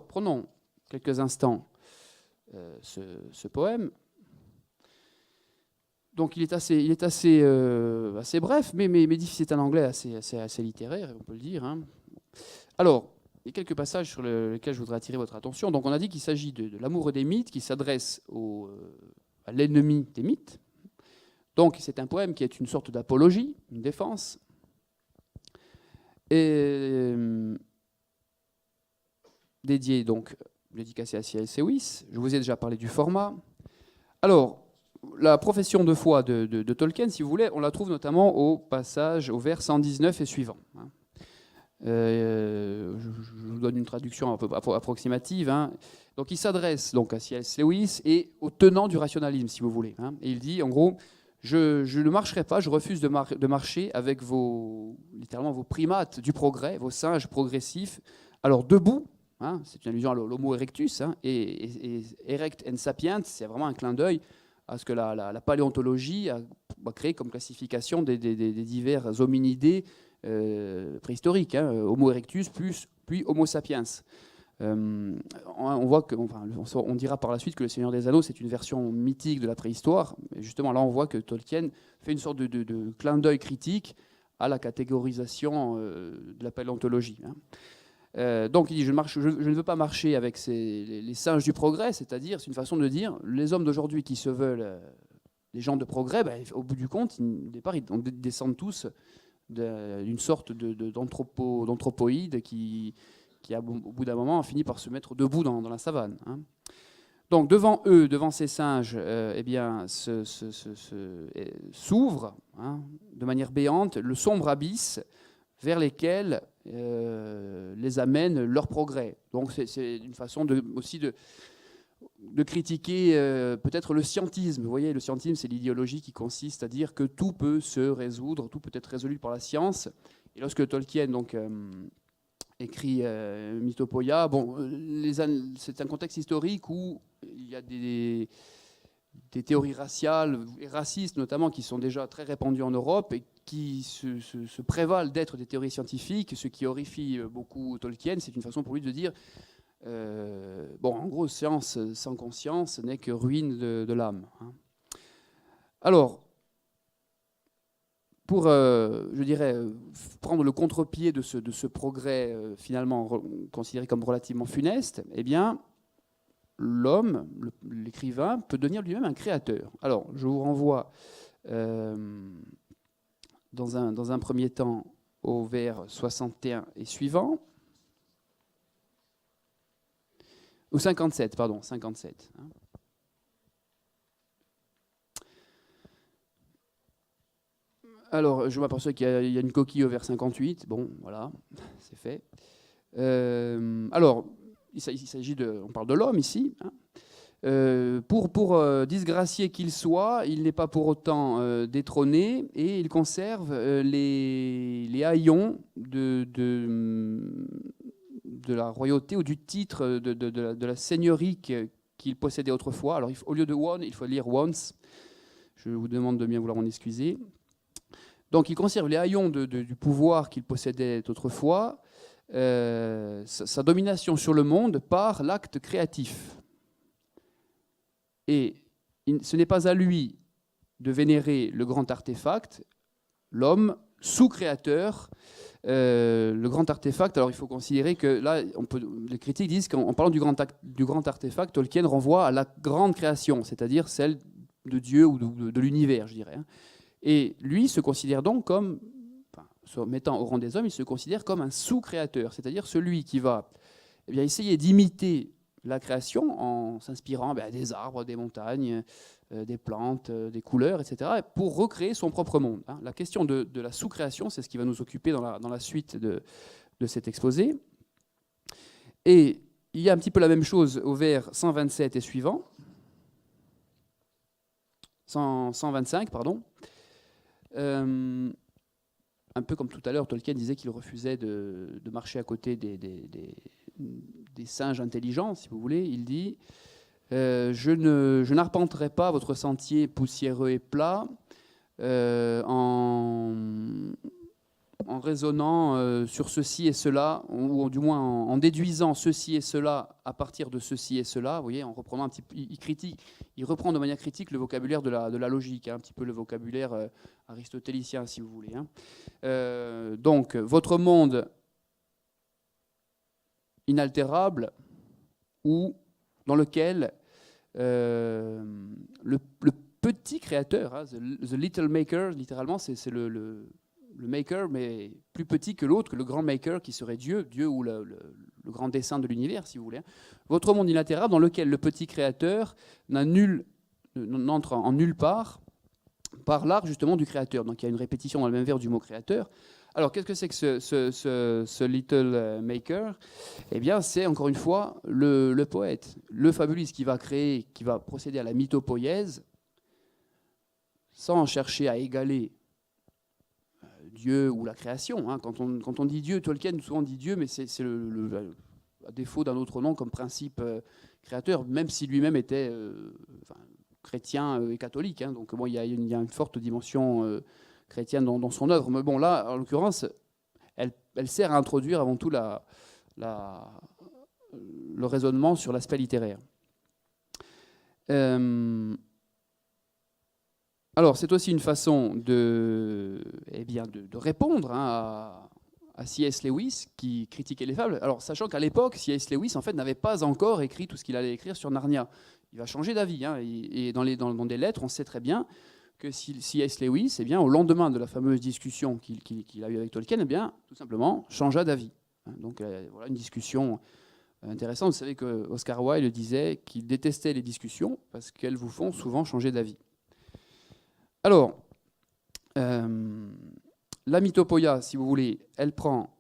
prenons quelques instants ce poème. Donc il est assez bref, mais difficile. C'est un anglais assez littéraire, on peut le dire. Hein. Alors, il y a quelques passages sur lesquels je voudrais attirer votre attention. Donc on a dit qu'il s'agit de l'amour des mythes, qui s'adresse à l'ennemi des mythes. Donc c'est un poème qui est une sorte d'apologie, une défense. Et dédicacé à C.S. Lewis. Je vous ai déjà parlé du format. Alors, la profession de foi de Tolkien, si vous voulez, on la trouve notamment au vers 119 et suivant. Je vous donne une traduction un peu approximative. Hein. Donc, il s'adresse donc à C.S. Lewis et aux tenants du rationalisme, si vous voulez. Hein. Et il dit, en gros, je ne marcherai pas, je refuse de marcher avec littéralement vos primates du progrès, vos singes progressifs. Alors, debout, hein, c'est une allusion à l'homo erectus, hein, et erect and sapiens, c'est vraiment un clin d'œil à ce que la paléontologie a créé comme classification des divers hominidés préhistoriques, hein, Homo erectus puis Homo sapiens. On voit que, on dira par la suite que le Seigneur des Anneaux c'est une version mythique de la préhistoire. Et justement, là, on voit que Tolkien fait une sorte de clin d'œil critique à la catégorisation de la paléontologie. Hein. Donc il dit je ne veux pas marcher avec les singes du progrès, c'est-à-dire c'est une façon de dire les hommes d'aujourd'hui qui se veulent des gens de progrès, ben, au bout du compte, au départ, ils descendent tous d'une sorte d'anthropoïde qui au bout d'un moment a fini par se mettre debout dans la savane. Hein. Donc devant eux, devant ces singes, eh bien, s'ouvre hein, de manière béante le sombre abysse vers lesquels les amène leur progrès. Donc c'est une façon aussi de critiquer peut-être le scientisme. Vous voyez, le scientisme, c'est l'idéologie qui consiste à dire que tout peut se résoudre, tout peut être résolu par la science. Et lorsque Tolkien donc, écrit Mythopoeia, bon, c'est un contexte historique où il y a des théories raciales et racistes notamment qui sont déjà très répandues en Europe et qui se prévalent d'être des théories scientifiques, ce qui horrifie beaucoup Tolkien. C'est une façon pour lui de dire en gros, science sans conscience n'est que ruine de l'âme. Hein. Alors, pour, je dirais, prendre le contre-pied de ce progrès finalement considéré comme relativement funeste, eh bien, l'homme, l'écrivain, peut devenir lui-même un créateur. Alors, je vous renvoie dans un premier temps au vers 61 et suivant. Ou 57, pardon, 57. Hein. Alors, je m'aperçois qu'il y a une coquille au vers 58. Bon, voilà, c'est fait. Alors, il s'agit on parle de l'homme ici. Hein. Pour disgracié qu'il soit, il n'est pas pour autant détrôné et il conserve les haillons de la royauté ou du titre de la seigneurie qu'il possédait autrefois. Alors, au lieu de one, il faut lire once. Je vous demande de bien vouloir m'en excuser. Donc, il conserve les haillons du pouvoir qu'il possédait autrefois, sa domination sur le monde par l'acte créatif. Et ce n'est pas à lui de vénérer le grand artefact, l'homme sous-créateur, le grand artefact. Alors il faut considérer que là, les critiques disent qu'en parlant du grand artefact, Tolkien renvoie à la grande création, c'est-à-dire celle de Dieu ou de l'univers, je dirais. Et lui se considère donc comme, se mettant au rang des hommes, il se considère comme un sous-créateur, c'est-à-dire celui qui va essayer d'imiter la création en s'inspirant des arbres, des montagnes, des plantes, des couleurs, etc., pour recréer son propre monde. Hein. La question de la sous-création, c'est ce qui va nous occuper dans la suite de cet exposé. Et il y a un petit peu la même chose au vers 127 et suivant. 125, pardon. Un peu comme tout à l'heure, Tolkien disait qu'il refusait de marcher à côté des singes intelligents, si vous voulez. Il dit je n'arpenterai pas votre sentier poussiéreux et plat en en raisonnant sur ceci et cela, ou du moins en déduisant ceci et cela à partir de ceci et cela, vous voyez, en reprenant un petit peu, il reprend de manière critique le vocabulaire de la logique, hein, un petit peu le vocabulaire aristotélicien, si vous voulez. Hein. Donc, votre monde inaltérable, ou dans lequel le petit créateur, hein, the little maker, littéralement, c'est le maker, mais plus petit que l'autre, que le grand maker qui serait Dieu, ou le grand dessein de l'univers, si vous voulez. Votre monde inaltérable dans lequel le petit créateur n'entre en nulle part par l'art justement du créateur. Donc il y a une répétition dans le même vers du mot créateur. Alors qu'est-ce que c'est que ce little maker? Eh bien c'est encore une fois le poète, le fabuliste qui va procéder à la mythopoïèse sans chercher à égaler Dieu ou la création. Hein. Quand on dit Dieu, Tolkien souvent dit Dieu, mais c'est à défaut d'un autre nom comme principe créateur, même si lui-même était chrétien et catholique. Hein. Donc bon, il y a une forte dimension chrétienne dans son œuvre. Mais bon, là, en l'occurrence, elle sert à introduire avant tout le raisonnement sur l'aspect littéraire. Alors, c'est aussi une façon de répondre à C.S. Lewis, qui critiquait les fables. Alors, sachant qu'à l'époque, C.S. Lewis, en fait, n'avait pas encore écrit tout ce qu'il allait écrire sur Narnia. Il va changer d'avis. Hein, et dans des lettres, on sait très bien que C.S. Lewis, eh bien, au lendemain de la fameuse discussion qu'il a eue avec Tolkien, eh bien, tout simplement, changea d'avis. Donc, voilà une discussion intéressante. Vous savez que Oscar Wilde disait qu'il détestait les discussions parce qu'elles vous font souvent changer d'avis. Alors, la mythopoïa, si vous voulez, elle prend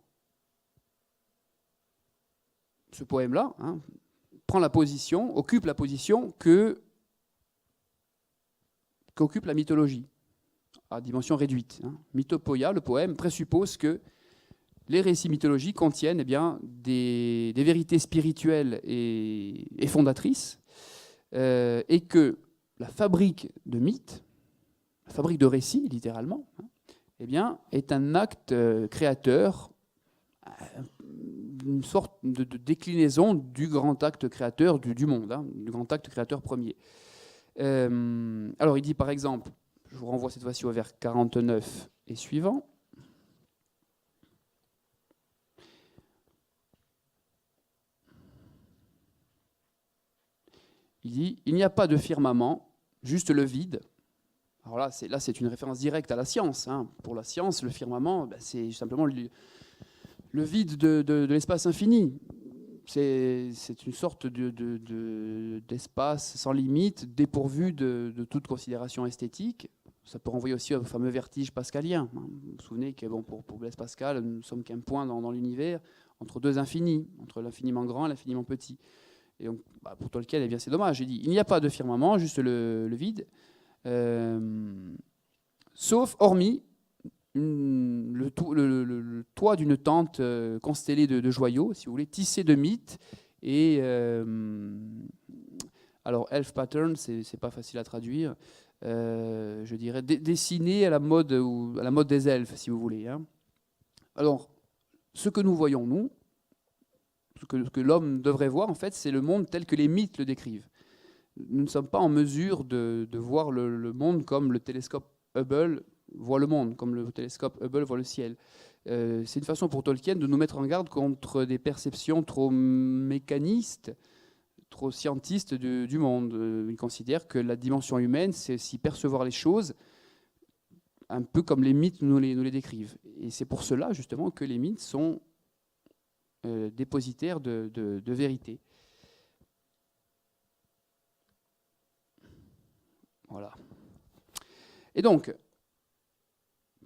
ce poème-là, hein, occupe la position qu'occupe la mythologie, à dimension réduite. Hein. Mythopoïa, le poème, présuppose que les récits mythologiques contiennent des vérités spirituelles et fondatrices, et que la fabrique de mythes, la fabrique de récits, littéralement, hein, eh bien, est un acte créateur, une sorte de déclinaison du grand acte créateur du monde, hein, du grand acte créateur premier. Alors, il dit par exemple, je vous renvoie cette fois-ci au vers 49 et suivant. Il dit « Il n'y a pas de firmament, juste le vide. » Alors là, c'est une référence directe à la science. Hein. Pour la science, le firmament, c'est simplement le vide de l'espace infini. C'est une sorte d'espace sans limite, dépourvu de toute considération esthétique. Ça peut renvoyer aussi au fameux vertige pascalien. Hein. Vous vous souvenez que pour Blaise Pascal, nous ne sommes qu'un point dans l'univers, entre deux infinis, entre l'infiniment grand et l'infiniment petit. Et donc, pour Tolkien, eh bien, c'est dommage. Il dit, il n'y a pas de firmament, juste le vide. Hormis le toit d'une tente constellée de joyaux, si vous voulez, tissée de mythes. Et alors, elf pattern, c'est pas facile à traduire. Je dirais dessiné à la mode des elfes, si vous voulez. Hein. Alors, ce que nous voyons, nous, ce que l'homme devrait voir, en fait, c'est le monde tel que les mythes le décrivent. Nous ne sommes pas en mesure de voir le monde comme le télescope Hubble voit le monde, comme le télescope Hubble voit le ciel. C'est une façon pour Tolkien de nous mettre en garde contre des perceptions trop mécanistes, trop scientistes du monde. Il considère que la dimension humaine, c'est aussi percevoir les choses un peu comme les mythes nous les décrivent. Et c'est pour cela, justement, que les mythes sont dépositaires de vérité. Voilà. Et donc,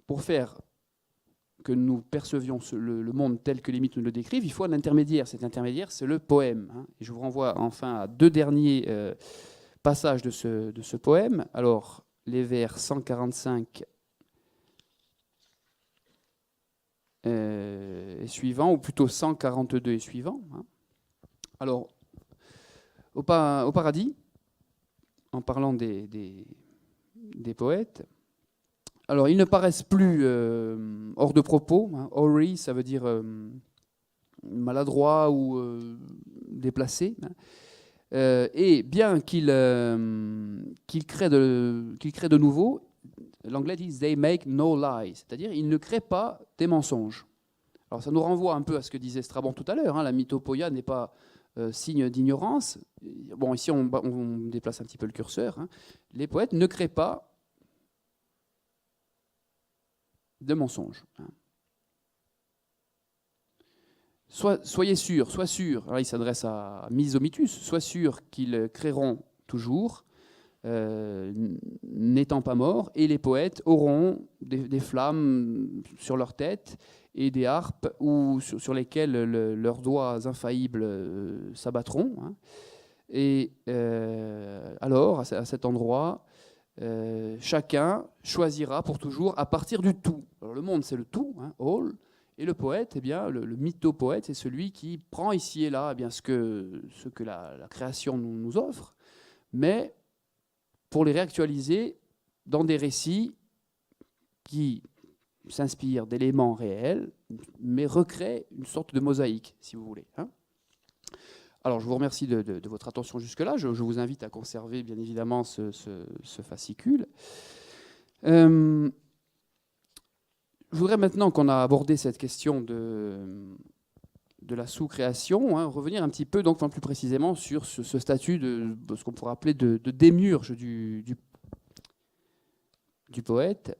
pour faire que nous percevions le monde tel que les mythes nous le décrivent, il faut un intermédiaire. Cet intermédiaire, c'est le poème. Hein. Et je vous renvoie enfin à deux derniers passages de ce poème. Alors, les vers 145 et suivants, ou plutôt 142 et suivants. Hein. Alors, au paradis, en parlant des poètes, alors ils ne paraissent plus hors de propos. Hein. Awry, ça veut dire maladroit ou déplacé. Hein. Et bien qu'il crée de nouveau, l'anglais dit « they make no lies », c'est-à-dire ils ne créent pas des mensonges. Alors ça nous renvoie un peu à ce que disait Strabon tout à l'heure, hein, la mythopoeia n'est pas signe d'ignorance. Bon, ici on déplace un petit peu le curseur. Hein. Les poètes ne créent pas de mensonges. Hein. Soyez sûr, sois sûr, alors il s'adresse à Misomitus, sois sûr qu'ils créeront toujours, n'étant pas morts, et les poètes auront des flammes sur leur tête et des harpes sur lesquelles leurs doigts infaillibles s'abattront. Hein. Et alors, à cet endroit, chacun choisira pour toujours à partir du tout. Alors le monde, c'est le tout, hein, all. Et le poète, eh bien, le mythopoète, c'est celui qui prend ici et là eh bien, ce que la création nous offre, mais pour les réactualiser dans des récits qui s'inspirent d'éléments réels, mais recréent une sorte de mosaïque, si vous voulez. Hein. Alors, je vous remercie de votre attention jusque-là. Je vous invite à conserver, bien évidemment, ce fascicule. Je voudrais maintenant qu'on a abordé cette question de la sous-création, hein, revenir un petit peu, donc plus précisément, sur ce statut de ce qu'on pourrait appeler de démiurge du poète.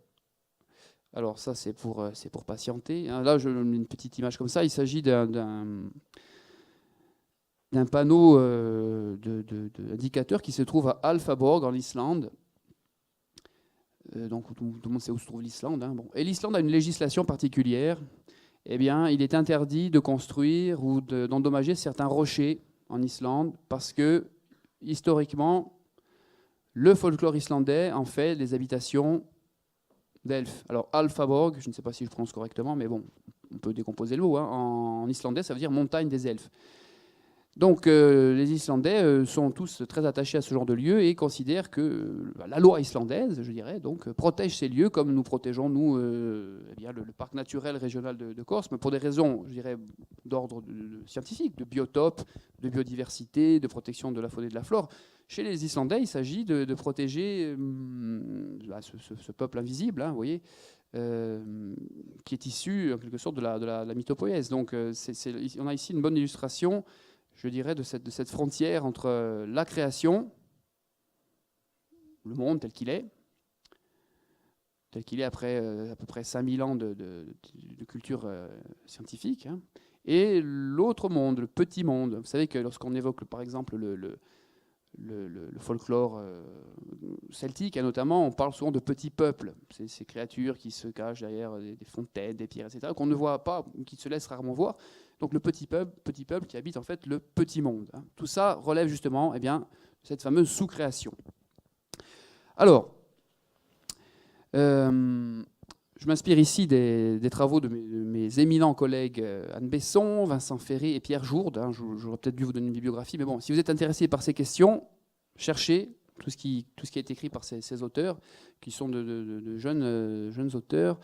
Alors ça, c'est pour patienter. Hein. Là, une petite image comme ça. Il s'agit d'un panneau d'indicateur qui se trouve à Alfaborg, en Islande. Donc tout le monde sait où se trouve l'Islande. Hein. Bon. Et l'Islande a une législation particulière. Eh bien, il est interdit de construire ou d'endommager certains rochers en Islande parce que, historiquement, le folklore islandais en fait des habitations d'elfes. Alors, Alfaborg, je ne sais pas si je prononce correctement, mais bon, on peut décomposer le mot. Hein. En islandais, ça veut dire montagne des elfes. Donc les Islandais sont tous très attachés à ce genre de lieu et considèrent que la loi islandaise, je dirais, donc, protège ces lieux comme nous protégeons, nous, eh bien, le parc naturel régional de Corse, mais pour des raisons, je dirais, d'ordre scientifique, de biotope, de biodiversité, de protection de la faune et de la flore. Chez les Islandais, il s'agit de protéger ce peuple invisible, hein, vous voyez, qui est issu, en quelque sorte, de la mythopoïèse. Donc on a ici une bonne illustration, je dirais, de cette frontière entre la création, le monde tel qu'il est après à peu près 5000 ans de culture scientifique, hein, et l'autre monde, le petit monde. Vous savez que lorsqu'on évoque, par exemple, le folklore celtique, hein, notamment, on parle souvent de petits peuples, ces créatures qui se cachent derrière des fontaines, des pierres, etc., qu'on ne voit pas, qui se laissent rarement voir. Donc le petit peuple qui habite en fait le petit monde. Hein. Tout ça relève justement eh bien, cette fameuse sous-création. Alors, je m'inspire ici des travaux de mes éminents collègues Anne Besson, Vincent Ferré et Pierre Jourde. Hein. J'aurais peut-être dû vous donner une bibliographie, mais bon, si vous êtes intéressé par ces questions, cherchez tout ce qui a été écrit par ces auteurs, qui sont de jeunes auteurs,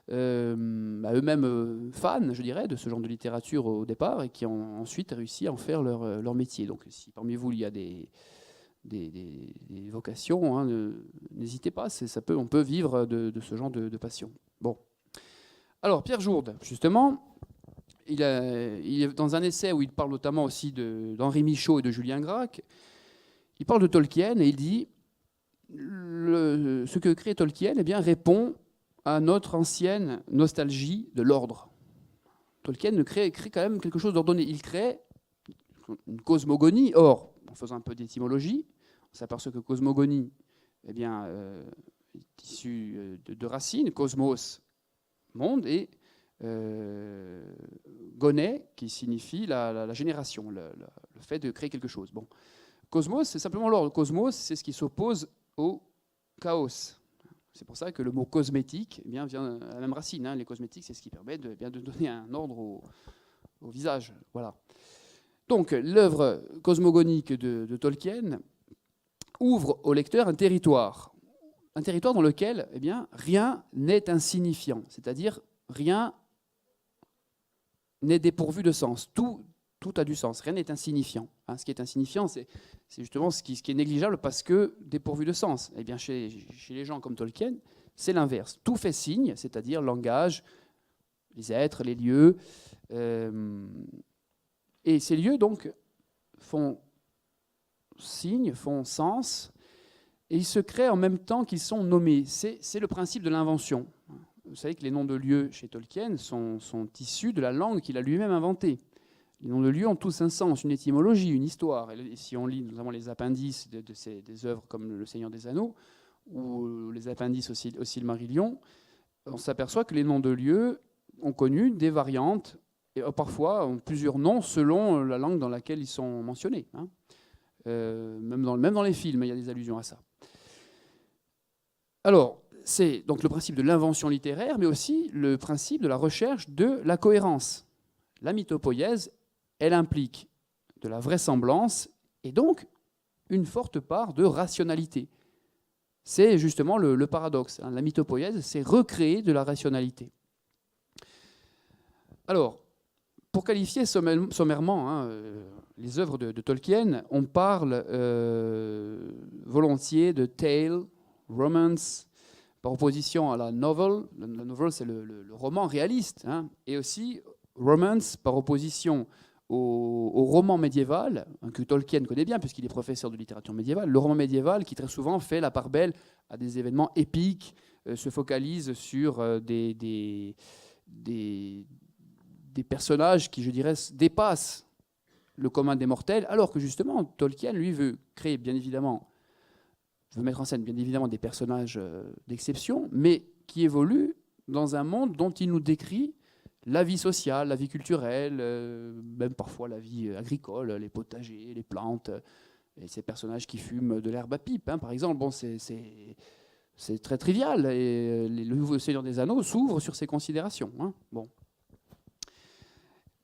eux-mêmes fans, je dirais, de ce genre de littérature au départ, et qui ont ensuite réussi à en faire leur métier. Donc si parmi vous il y a des vocations, hein, n'hésitez pas, on peut vivre de ce genre de passion. Bon. Alors Pierre Jourde, justement, il est dans un essai où il parle notamment aussi d'Henri Michaud et de Julien Gracq. Il parle de Tolkien et il dit ce que crée Tolkien eh bien, répond à notre ancienne nostalgie de l'ordre. Tolkien crée quand même quelque chose d'ordonné. Il crée une cosmogonie. Or, en faisant un peu d'étymologie, on s'aperçoit que cosmogonie eh bien, est issue de racines, cosmos, monde, et goné, qui signifie la génération, le fait de créer quelque chose. Bon. Cosmos, c'est simplement l'ordre. Cosmos, c'est ce qui s'oppose au chaos. C'est pour ça que le mot cosmétique eh bien, vient à la même racine. Hein. Les cosmétiques, c'est ce qui permet de donner un ordre au visage. Voilà. Donc, l'œuvre cosmogonique de Tolkien ouvre au lecteur un territoire dans lequel eh bien, rien n'est insignifiant. C'est-à-dire, rien n'est dépourvu de sens. Tout a du sens. Rien n'est insignifiant. Ce qui est insignifiant, c'est justement ce qui est négligeable parce que dépourvu de sens. Eh bien, chez les gens comme Tolkien, c'est l'inverse. Tout fait signe, c'est-à-dire le langage, les êtres, les lieux. Et ces lieux, donc, font signe, font sens, et ils se créent en même temps qu'ils sont nommés. C'est le principe de l'invention. Vous savez que les noms de lieux chez Tolkien sont issus de la langue qu'il a lui-même inventée. Les noms de lieux ont tous un sens, une étymologie, une histoire. Et si on lit notamment les appendices des œuvres comme Le Seigneur des Anneaux, ou les appendices au Silmarillion, on s'aperçoit que les noms de lieux ont connu des variantes, et parfois ont plusieurs noms selon la langue dans laquelle ils sont mentionnés. Même dans les films, il y a des allusions à ça. Alors, c'est donc le principe de l'invention littéraire, mais aussi le principe de la recherche de la cohérence. La mythopoïèse, elle implique de la vraisemblance et donc une forte part de rationalité. C'est justement le paradoxe. La mythopoïèse, c'est recréer de la rationalité. Alors, pour qualifier sommairement les œuvres de Tolkien, on parle volontiers de tale, romance, par opposition à la novel. La novel, c'est le roman réaliste, et aussi romance par opposition au roman médiéval, que Tolkien connaît bien puisqu'il est professeur de littérature médiévale. Le roman médiéval qui très souvent fait la part belle à des événements épiques, se focalise sur des personnages qui, je dirais, dépassent le commun des mortels, alors que justement Tolkien, lui, veut créer veut mettre en scène bien évidemment des personnages d'exception, mais qui évoluent dans un monde dont il nous décrit la vie sociale, la vie culturelle, même parfois la vie agricole, les potagers, les plantes, et ces personnages qui fument de l'herbe à pipe, par exemple. Bon, c'est très trivial, et le Nouveau Seigneur des Anneaux s'ouvre sur ces considérations. Bon.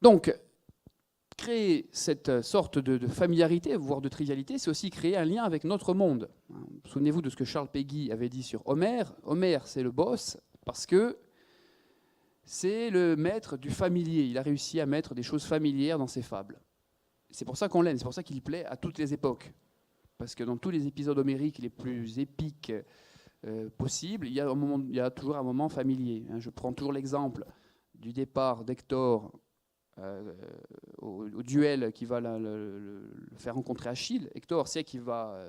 Donc, créer cette sorte de familiarité, voire de trivialité, c'est aussi créer un lien avec notre monde. Souvenez-vous de ce que Charles Péguy avait dit sur Homère. Homère, c'est le boss, parce que c'est le maître du familier. Il a réussi à mettre des choses familières dans ses fables. C'est pour ça qu'on l'aime, c'est pour ça qu'il plaît à toutes les époques. Parce que dans tous les épisodes homériques les plus épiques possibles, il y a toujours un moment familier. Je prends toujours l'exemple du départ d'Hector au duel qui va le faire rencontrer Achille. Hector sait qu'il va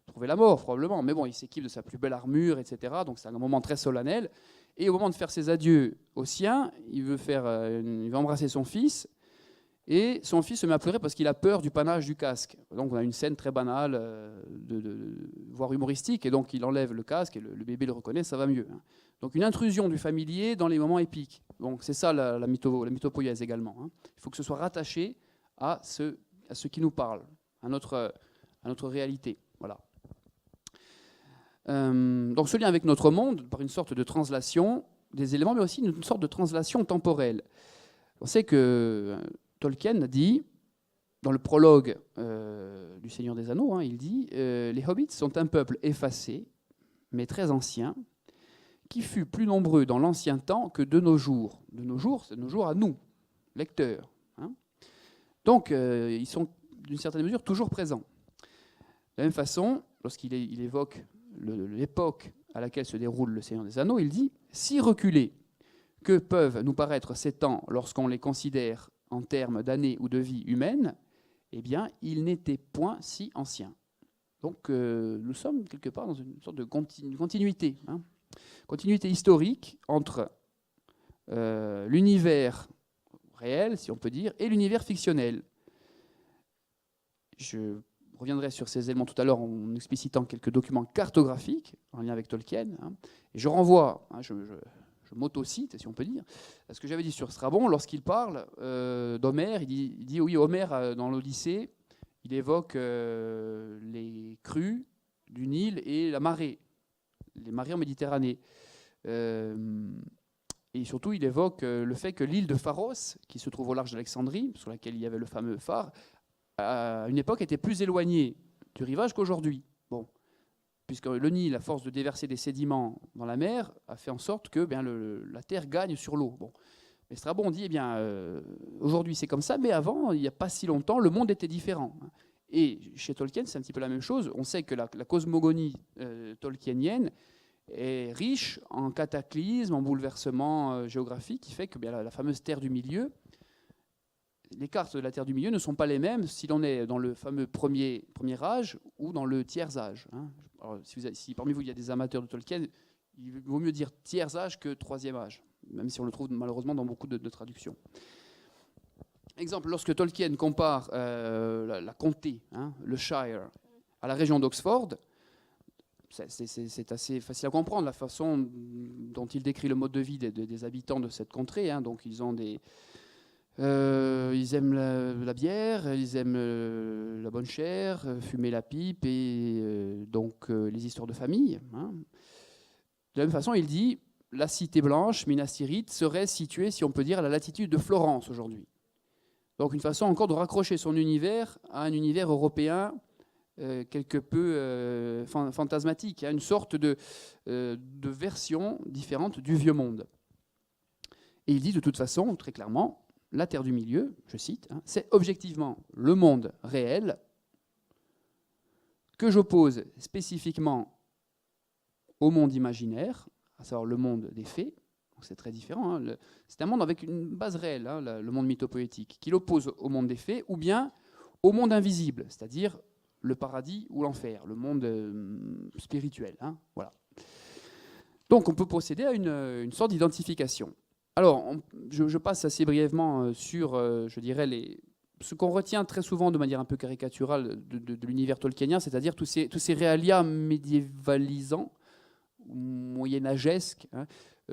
trouver la mort, probablement, mais bon, il s'équipe de sa plus belle armure, etc. Donc c'est un moment très solennel. Et au moment de faire ses adieux aux siens, il va embrasser son fils, et son fils se met à pleurer parce qu'il a peur du panache du casque. Donc on a une scène très banale, voire humoristique, et donc il enlève le casque, et le bébé le reconnaît, ça va mieux. Donc une intrusion du familier dans les moments épiques. Donc c'est ça la mythopoïèse également. Il faut que ce soit rattaché à ce qui nous parle, à notre réalité. Voilà. Donc ce lien avec notre monde, par une sorte de translation des éléments, mais aussi une sorte de translation temporelle. On sait que Tolkien a dit, dans le prologue du Seigneur des Anneaux, il dit « Les hobbits sont un peuple effacé, mais très ancien, qui fut plus nombreux dans l'ancien temps que de nos jours. » De nos jours, c'est de nos jours à nous, lecteurs. Donc ils sont d'une certaine mesure toujours présents. De la même façon, lorsqu'il évoque l'époque à laquelle se déroule le Seigneur des Anneaux, il dit « Si reculés que peuvent nous paraître ces temps lorsqu'on les considère en termes d'années ou de vie humaine, eh bien, ils n'étaient point si anciens. » Donc nous sommes quelque part dans une sorte de continuité. Continuité historique entre l'univers réel, si on peut dire, et l'univers fictionnel. Je reviendrai sur ces éléments tout à l'heure en explicitant quelques documents cartographiques en lien avec Tolkien. Et je renvoie, je m'auto-cite, si on peut dire, à ce que j'avais dit sur Strabon lorsqu'il parle d'Homère. Il dit oui, Homère, dans l'Odyssée, il évoque les crues du Nil et la marée, les marées en Méditerranée. Et surtout, il évoque le fait que l'île de Pharos, qui se trouve au large d'Alexandrie, sur laquelle il y avait le fameux phare, à une époque était plus éloignée du rivage qu'aujourd'hui. Bon, puisque le Nil, à force de déverser des sédiments dans la mer, a fait en sorte que la Terre gagne sur l'eau. Bon. Mais Strabon dit, aujourd'hui c'est comme ça, mais avant, il n'y a pas si longtemps, le monde était différent. Et chez Tolkien, c'est un petit peu la même chose. On sait que la cosmogonie tolkienienne est riche en cataclysmes, en bouleversements géographiques, qui fait que la fameuse Terre du Milieu, les cartes de la Terre du Milieu ne sont pas les mêmes si l'on est dans le fameux premier âge ou dans le tiers âge. Alors, si parmi vous il y a des amateurs de Tolkien, il vaut mieux dire tiers âge que troisième âge, même si on le trouve malheureusement dans beaucoup de traductions. Exemple, lorsque Tolkien compare la comté, le Shire, à la région d'Oxford, c'est assez facile à comprendre la façon dont il décrit le mode de vie des habitants de cette contrée. Donc ils ont ils aiment la bière, ils aiment la bonne chair, fumer la pipe et donc les histoires de famille. De la même façon, il dit la cité blanche, Minas Tirith, serait située, si on peut dire, à la latitude de Florence aujourd'hui. Donc une façon encore de raccrocher son univers à un univers européen quelque peu fantasmatique, une sorte de version différente du vieux monde. Et il dit de toute façon, très clairement, la Terre du Milieu, je cite, c'est objectivement le monde réel que j'oppose spécifiquement au monde imaginaire, à savoir le monde des fées. C'est très différent. C'est un monde avec une base réelle, le monde mythopoétique, qui l'oppose au monde des fées ou bien au monde invisible, c'est-à-dire le paradis ou l'enfer, le monde spirituel. Voilà. Donc on peut procéder à une sorte d'identification. Alors, je passe assez brièvement sur, je dirais, ce qu'on retient très souvent de manière un peu caricaturale de l'univers tolkienien, c'est-à-dire tous ces réalia médiévalisants, moyenâgesques.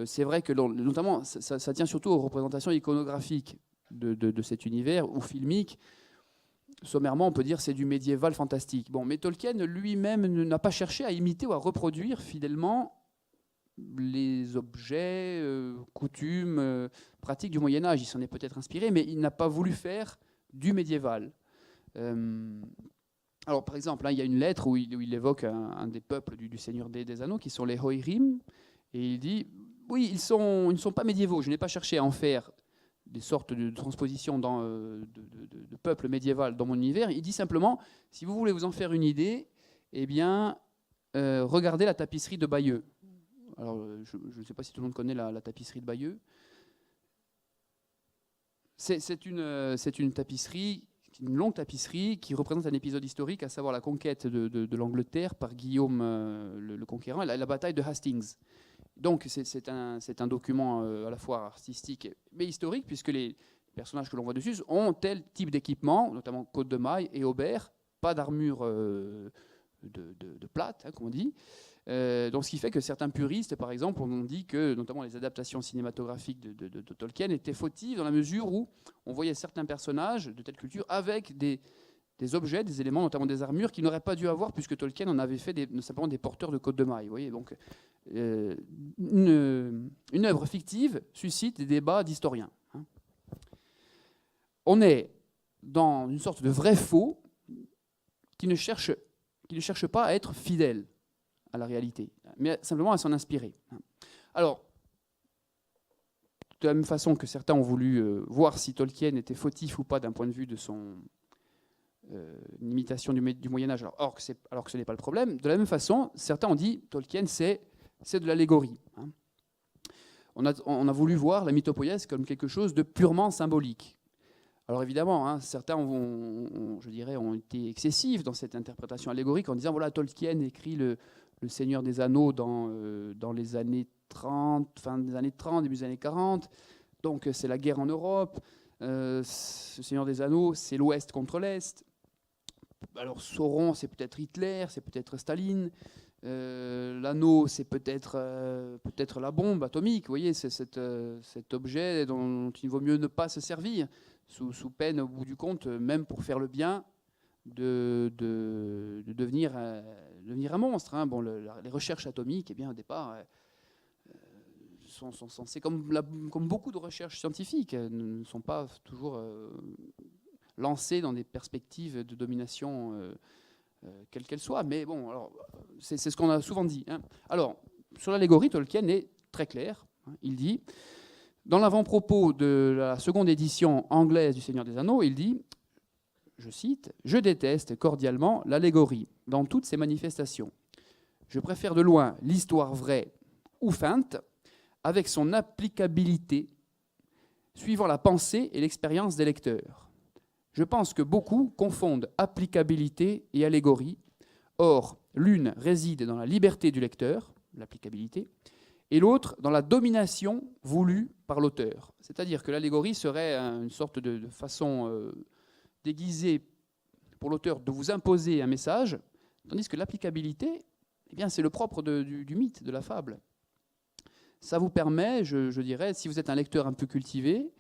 C'est vrai que, notamment, ça tient surtout aux représentations iconographiques de cet univers, ou filmiques. Sommairement, on peut dire c'est du médiéval fantastique. Bon, mais Tolkien lui-même n'a pas cherché à imiter ou à reproduire fidèlement les objets, coutumes, pratiques du Moyen-Âge. Il s'en est peut-être inspiré, mais il n'a pas voulu faire du médiéval. Alors, par exemple, il y a une lettre où il évoque un des peuples du Seigneur des Anneaux, qui sont les Hoirim, et il dit, oui, ils ne sont pas médiévaux, je n'ai pas cherché à en faire des sortes de transpositions de peuples médiévaux dans mon univers. Il dit simplement, si vous voulez vous en faire une idée, eh bien, regardez la tapisserie de Bayeux. Alors, je ne sais pas si tout le monde connaît la tapisserie de Bayeux. C'est une tapisserie, une longue tapisserie qui représente un épisode historique, à savoir la conquête de l'Angleterre par Guillaume le Conquérant, la bataille de Hastings. Donc c'est un document à la fois artistique mais historique, puisque les personnages que l'on voit dessus ont tel type d'équipement, notamment côte de mailles et aubert, pas d'armure de plate, comme on dit. Donc, ce qui fait que certains puristes, par exemple, ont dit que, notamment les adaptations cinématographiques de Tolkien, étaient fautives dans la mesure où on voyait certains personnages de telle culture avec des objets, des éléments, notamment des armures, qu'ils n'auraient pas dû avoir, puisque Tolkien en avait fait simplement des porteurs de côte de mailles. Vous voyez, donc, une œuvre fictive suscite des débats d'historiens. On est dans une sorte de vrai faux qui ne cherche pas à être fidèle à la réalité, mais simplement à s'en inspirer. Alors, de la même façon que certains ont voulu voir si Tolkien était fautif ou pas d'un point de vue de son imitation du Moyen-Âge, alors que ce n'est pas le problème, de la même façon, certains ont dit Tolkien, c'est de l'allégorie. On a voulu voir la mythopoïèse comme quelque chose de purement symbolique. Alors évidemment, certains ont été excessifs dans cette interprétation allégorique en disant voilà, Tolkien écrit le Seigneur des Anneaux dans les années 30, fin des années 30, début des années 40, donc c'est la guerre en Europe, ce Seigneur des Anneaux, c'est l'Ouest contre l'Est. Alors Sauron, c'est peut-être Hitler, c'est peut-être Staline, l'anneau, c'est peut-être la bombe atomique, vous voyez, c'est cet objet dont il vaut mieux ne pas se servir, sous peine, au bout du compte, même pour faire le bien, de devenir un monstre. Bon, les recherches atomiques, eh bien, au départ, sont censées, comme beaucoup de recherches scientifiques, ne sont pas toujours lancées dans des perspectives de domination quelle qu'elle soit, mais bon, c'est ce qu'on a souvent dit. Hein. Alors, sur l'allégorie, Tolkien est très clair. Hein. Il dit, dans l'avant-propos de la seconde édition anglaise du Seigneur des Anneaux, il dit, je cite, « Je déteste cordialement l'allégorie dans toutes ses manifestations. Je préfère de loin l'histoire vraie ou feinte, avec son applicabilité, suivant la pensée et l'expérience des lecteurs. Je pense que beaucoup confondent applicabilité et allégorie. Or, l'une réside dans la liberté du lecteur, l'applicabilité, et l'autre dans la domination voulue par l'auteur. C'est-à-dire que l'allégorie serait une sorte de façon déguisée pour l'auteur de vous imposer un message, tandis que l'applicabilité, eh bien, c'est le propre du mythe, de la fable. Ça vous permet, je dirais, si vous êtes un lecteur un peu cultivé,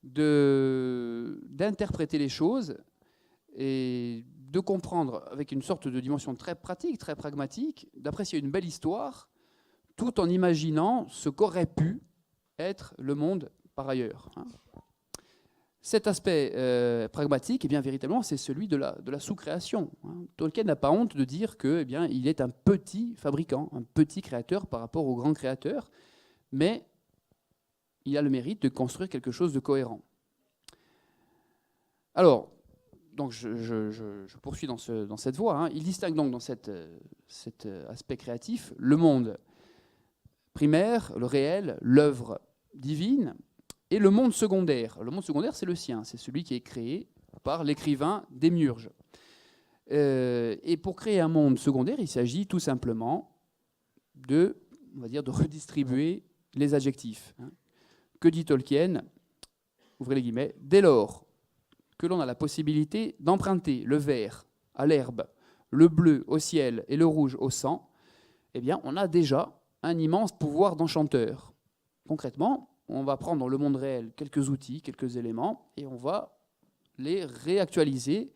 d'interpréter les choses et de comprendre avec une sorte de dimension très pratique, très pragmatique, d'apprécier une belle histoire, tout en imaginant ce qu'aurait pu être le monde par ailleurs. Cet aspect pragmatique, eh bien, véritablement, c'est celui de la sous-création. Tolkien n'a pas honte de dire que, eh bien, il est un petit fabricant, un petit créateur par rapport au grand créateur, mais il a le mérite de construire quelque chose de cohérent. Alors, donc je poursuis dans cette voie. Hein. Il distingue donc dans cet aspect créatif le monde primaire, le réel, l'œuvre divine, et le monde secondaire. Le monde secondaire, c'est le sien, c'est celui qui est créé par l'écrivain Démiurge. Et pour créer un monde secondaire, il s'agit tout simplement de redistribuer les adjectifs. Que dit Tolkien? Ouvrez les guillemets. Dès lors que l'on a la possibilité d'emprunter le vert à l'herbe, le bleu au ciel et le rouge au sang, eh bien, on a déjà un immense pouvoir d'enchanteur. Concrètement, on va prendre dans le monde réel quelques outils, quelques éléments, et on va les réactualiser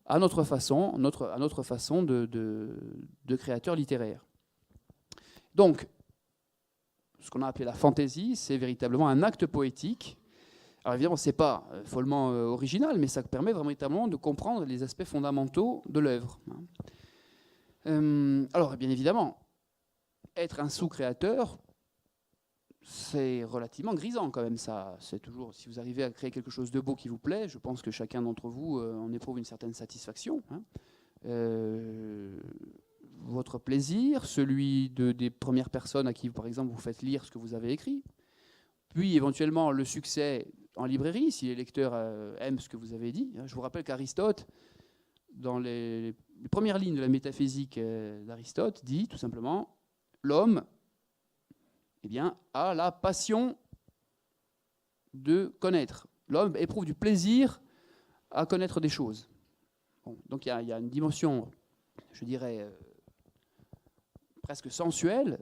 à notre façon, de créateur littéraire. Donc, ce qu'on a appelé la fantaisie, c'est véritablement un acte poétique. Alors évidemment, ce n'est pas follement original, mais ça permet véritablement de comprendre les aspects fondamentaux de l'œuvre. Alors, bien évidemment, être un sous-créateur, c'est relativement grisant quand même. Ça, c'est toujours, si vous arrivez à créer quelque chose de beau qui vous plaît, je pense que chacun d'entre vous en éprouve une certaine satisfaction. Votre plaisir, celui des premières personnes à qui, par exemple, vous faites lire ce que vous avez écrit, puis éventuellement le succès en librairie, si les lecteurs aiment ce que vous avez dit. Je vous rappelle qu'Aristote, dans les premières lignes de la métaphysique d'Aristote, dit tout simplement « L'homme a la passion de connaître. L'homme éprouve du plaisir à connaître des choses. » Bon, donc il y a une dimension, je dirais, presque sensuelle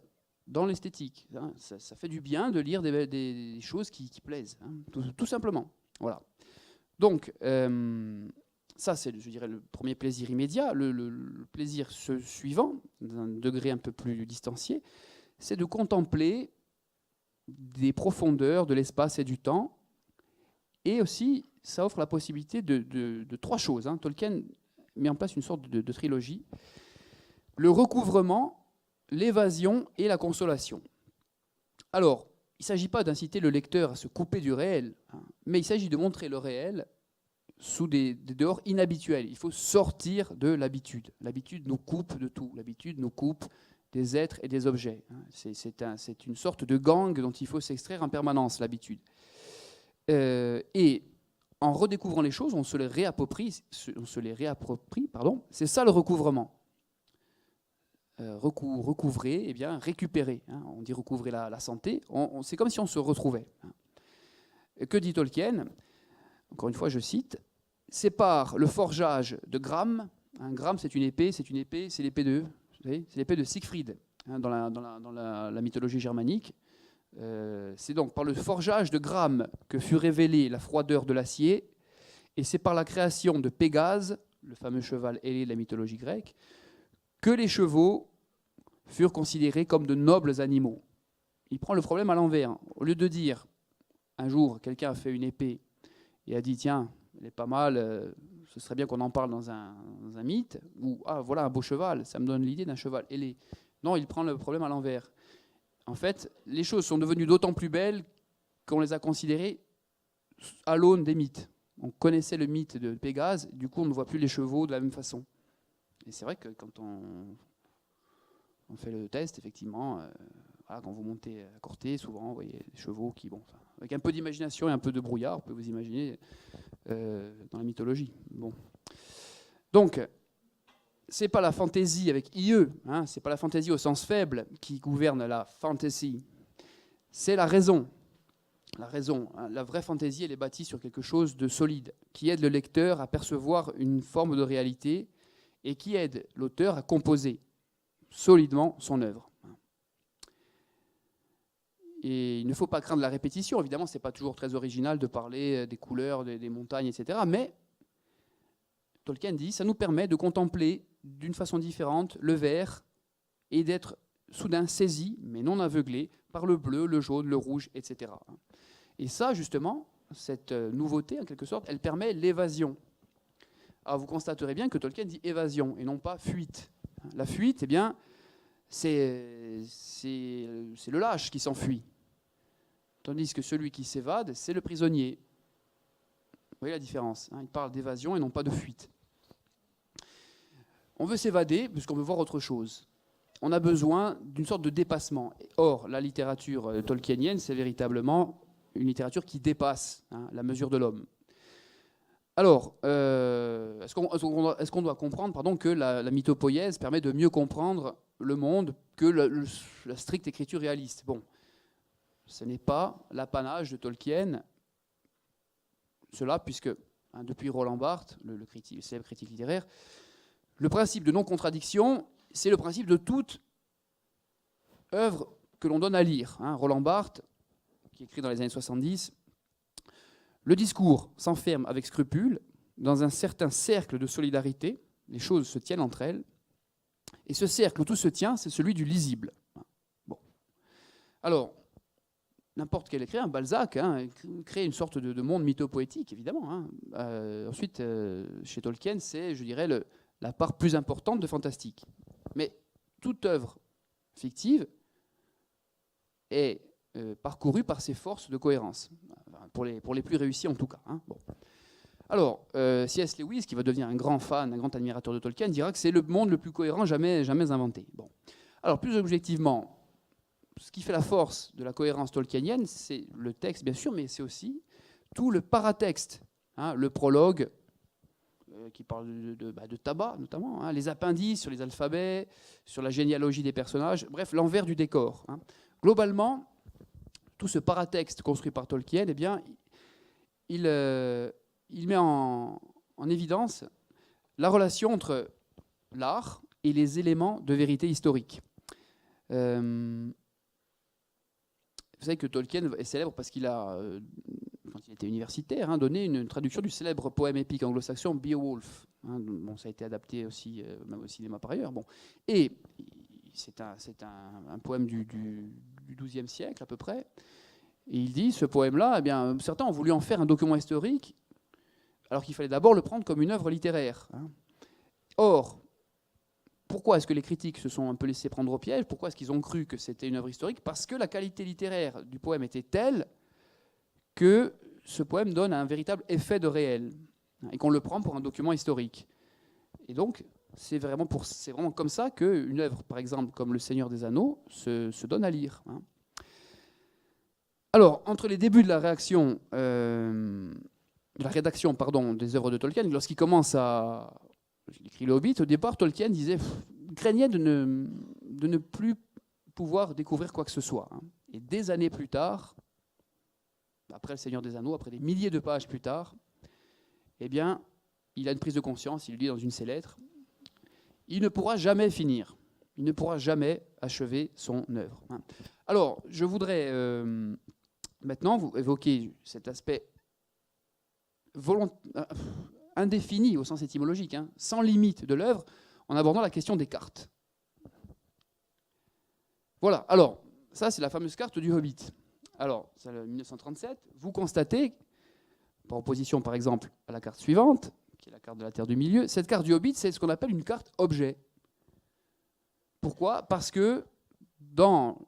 dans l'esthétique. Ça fait du bien de lire des choses qui plaisent, tout simplement. Voilà. Donc, ça, c'est, je dirais, le premier plaisir immédiat. Le plaisir suivant, d'un degré un peu plus distancié, c'est de contempler des profondeurs de l'espace et du temps. Et aussi, ça offre la possibilité de trois choses. Tolkien met en place une sorte de trilogie. Le recouvrement, l'évasion et la consolation. Alors, il ne s'agit pas d'inciter le lecteur à se couper du réel, mais il s'agit de montrer le réel sous des dehors inhabituels. Il faut sortir de l'habitude. L'habitude nous coupe de tout. L'habitude nous coupe des êtres et des objets. C'est une sorte de gang dont il faut s'extraire en permanence, l'habitude. Et en redécouvrant les choses, on se les réapproprie, c'est ça le recouvrement. Recouvrer, eh bien, récupérer. On dit recouvrer la santé. C'est comme si on se retrouvait. Que dit Tolkien? Encore une fois, je cite, c'est par le forgeage de Gram. Gram, c'est l'épée de Siegfried dans la mythologie germanique. C'est donc par le forgeage de Gram que fut révélée la froideur de l'acier, et c'est par la création de Pégase, le fameux cheval ailé de la mythologie grecque, que les chevaux furent considérés comme de nobles animaux. Il prend le problème à l'envers. Au lieu de dire, un jour, quelqu'un a fait une épée et a dit, tiens, elle est pas mal, ce serait bien qu'on en parle dans un mythe, ou ah voilà un beau cheval, ça me donne l'idée d'un cheval ailé. Non, il prend le problème à l'envers. En fait, les choses sont devenues d'autant plus belles qu'on les a considérées à l'aune des mythes. On connaissait le mythe de Pégase, du coup on ne voit plus les chevaux de la même façon. Et c'est vrai que quand on fait le test, effectivement, voilà, quand vous montez à Corté, souvent vous voyez des chevaux qui, bon, enfin, avec un peu d'imagination et un peu de brouillard, vous pouvez vous imaginer dans la mythologie. Bon. Donc, c'est pas la fantaisie avec IE, hein, c'est pas la fantaisie au sens faible qui gouverne la fantasy, c'est la raison. La raison, hein, la vraie fantaisie, elle est bâtie sur quelque chose de solide, qui aide le lecteur à percevoir une forme de réalité et qui aide l'auteur à composer solidement son œuvre. Et il ne faut pas craindre la répétition, évidemment, ce n'est pas toujours très original de parler des couleurs, des montagnes, etc. Mais Tolkien dit, ça nous permet de contempler d'une façon différente le vert et d'être soudain saisi, mais non aveuglé, par le bleu, le jaune, le rouge, etc. Et ça, justement, cette nouveauté, en quelque sorte, elle permet l'évasion. Alors vous constaterez bien que Tolkien dit évasion et non pas fuite. La fuite, eh bien, c'est le lâche qui s'enfuit. Tandis que celui qui s'évade, c'est le prisonnier. Vous voyez la différence, hein, il parle d'évasion et non pas de fuite. On veut s'évader puisqu'on veut voir autre chose. On a besoin d'une sorte de dépassement. Or, la littérature tolkienienne, c'est véritablement une littérature qui dépasse, hein, la mesure de l'homme. Alors, est-ce qu'on doit comprendre, pardon, que la mythopoïèse permet de mieux comprendre le monde que la stricte écriture réaliste? Bon, ce n'est pas l'apanage de Tolkien, cela, puisque, hein, depuis Roland Barthes, le célèbre critique littéraire, le principe de non-contradiction, c'est le principe de toute œuvre que l'on donne à lire. Hein. Roland Barthes, qui écrit dans les années 70, le discours s'enferme avec scrupule dans un certain cercle de solidarité, les choses se tiennent entre elles, et ce cercle où tout se tient, c'est celui du lisible. Bon. Alors, n'importe quel écrivain, Balzac, hein, crée une sorte de monde mythopoétique, évidemment. Hein. Ensuite, chez Tolkien, c'est, je dirais, la part plus importante de fantastique. Mais toute œuvre fictive est parcourue par ces forces de cohérence, pour les plus réussis en tout cas. Hein. Bon. Alors, C.S. Lewis, qui va devenir un grand fan, un grand admirateur de Tolkien, dira que c'est le monde le plus cohérent jamais inventé. Bon. Alors, plus objectivement, ce qui fait la force de la cohérence tolkienienne, c'est le texte, bien sûr, mais c'est aussi tout le paratexte, hein, le prologue, qui parle de tabac, notamment, hein, les appendices sur les alphabets, sur la généalogie des personnages, bref, l'envers du décor. Hein. Globalement, tout ce paratexte construit par Tolkien, eh bien, il met en évidence la relation entre l'art et les éléments de vérité historique. Vous savez que Tolkien est célèbre parce qu'il a, quand il était universitaire, hein, donné une traduction du célèbre poème épique anglo-saxon Beowulf. Hein, bon, ça a été adapté aussi, même au cinéma par ailleurs. Bon. Et c'est un poème du XIIe siècle à peu près. Et il dit, ce poème-là, eh bien, certains ont voulu en faire un document historique, alors qu'il fallait d'abord le prendre comme une œuvre littéraire. Hein. Or, pourquoi est-ce que les critiques se sont un peu laissés prendre au piège? Pourquoi est-ce qu'ils ont cru que c'était une œuvre historique? Parce que la qualité littéraire du poème était telle que ce poème donne un véritable effet de réel, hein, et qu'on le prend pour un document historique. Et donc, c'est vraiment comme ça qu'une œuvre, par exemple, comme Le Seigneur des Anneaux, se donne à lire. Hein. Alors, entre les débuts de la rédaction des œuvres de Tolkien, lorsqu'il commence à écrire Le Hobbit, au départ, Tolkien craignait de ne plus pouvoir découvrir quoi que ce soit. Hein. Et des années plus tard, après Le Seigneur des Anneaux, après des milliers de pages plus tard, eh bien, il a une prise de conscience, il le dit dans une de ses lettres, il ne pourra jamais finir, il ne pourra jamais achever son œuvre. Hein. Alors, je voudrais maintenant vous évoquer cet aspect indéfini au sens étymologique, hein, sans limite de l'œuvre, en abordant la question des cartes. Voilà, alors, ça c'est la fameuse carte du Hobbit. Alors, c'est 1937, vous constatez, par opposition par exemple à la carte suivante, qui est la carte de la Terre du Milieu. Cette carte du Hobbit, c'est ce qu'on appelle une carte objet. Pourquoi? Parce que dans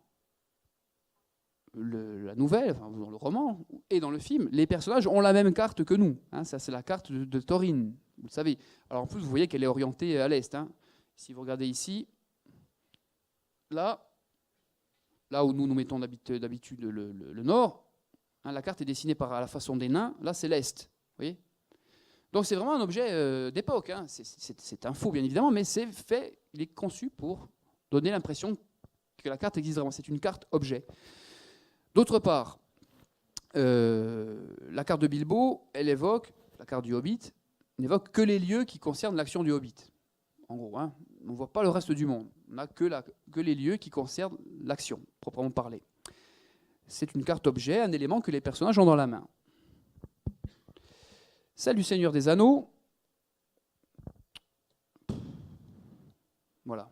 la nouvelle, enfin, dans le roman et dans le film, les personnages ont la même carte que nous. Hein, ça, c'est la carte de Thorin, vous le savez. Alors en plus, vous voyez qu'elle est orientée à l'est. Hein. Si vous regardez ici, là où nous mettons d'habitude le nord, hein, la carte est dessinée à la façon des nains. Là, c'est l'est. Vous voyez? Donc c'est vraiment un objet d'époque. Hein. C'est un faux, bien évidemment, mais c'est fait, il est conçu pour donner l'impression que la carte existe vraiment. C'est une carte objet. D'autre part, la carte de Bilbo, elle évoque, la carte du Hobbit, n'évoque que les lieux qui concernent l'action du Hobbit. En gros, hein, on ne voit pas le reste du monde. On n'a que les lieux qui concernent l'action, proprement parlé. C'est une carte objet, un élément que les personnages ont dans la main. Celle du Seigneur des Anneaux, voilà.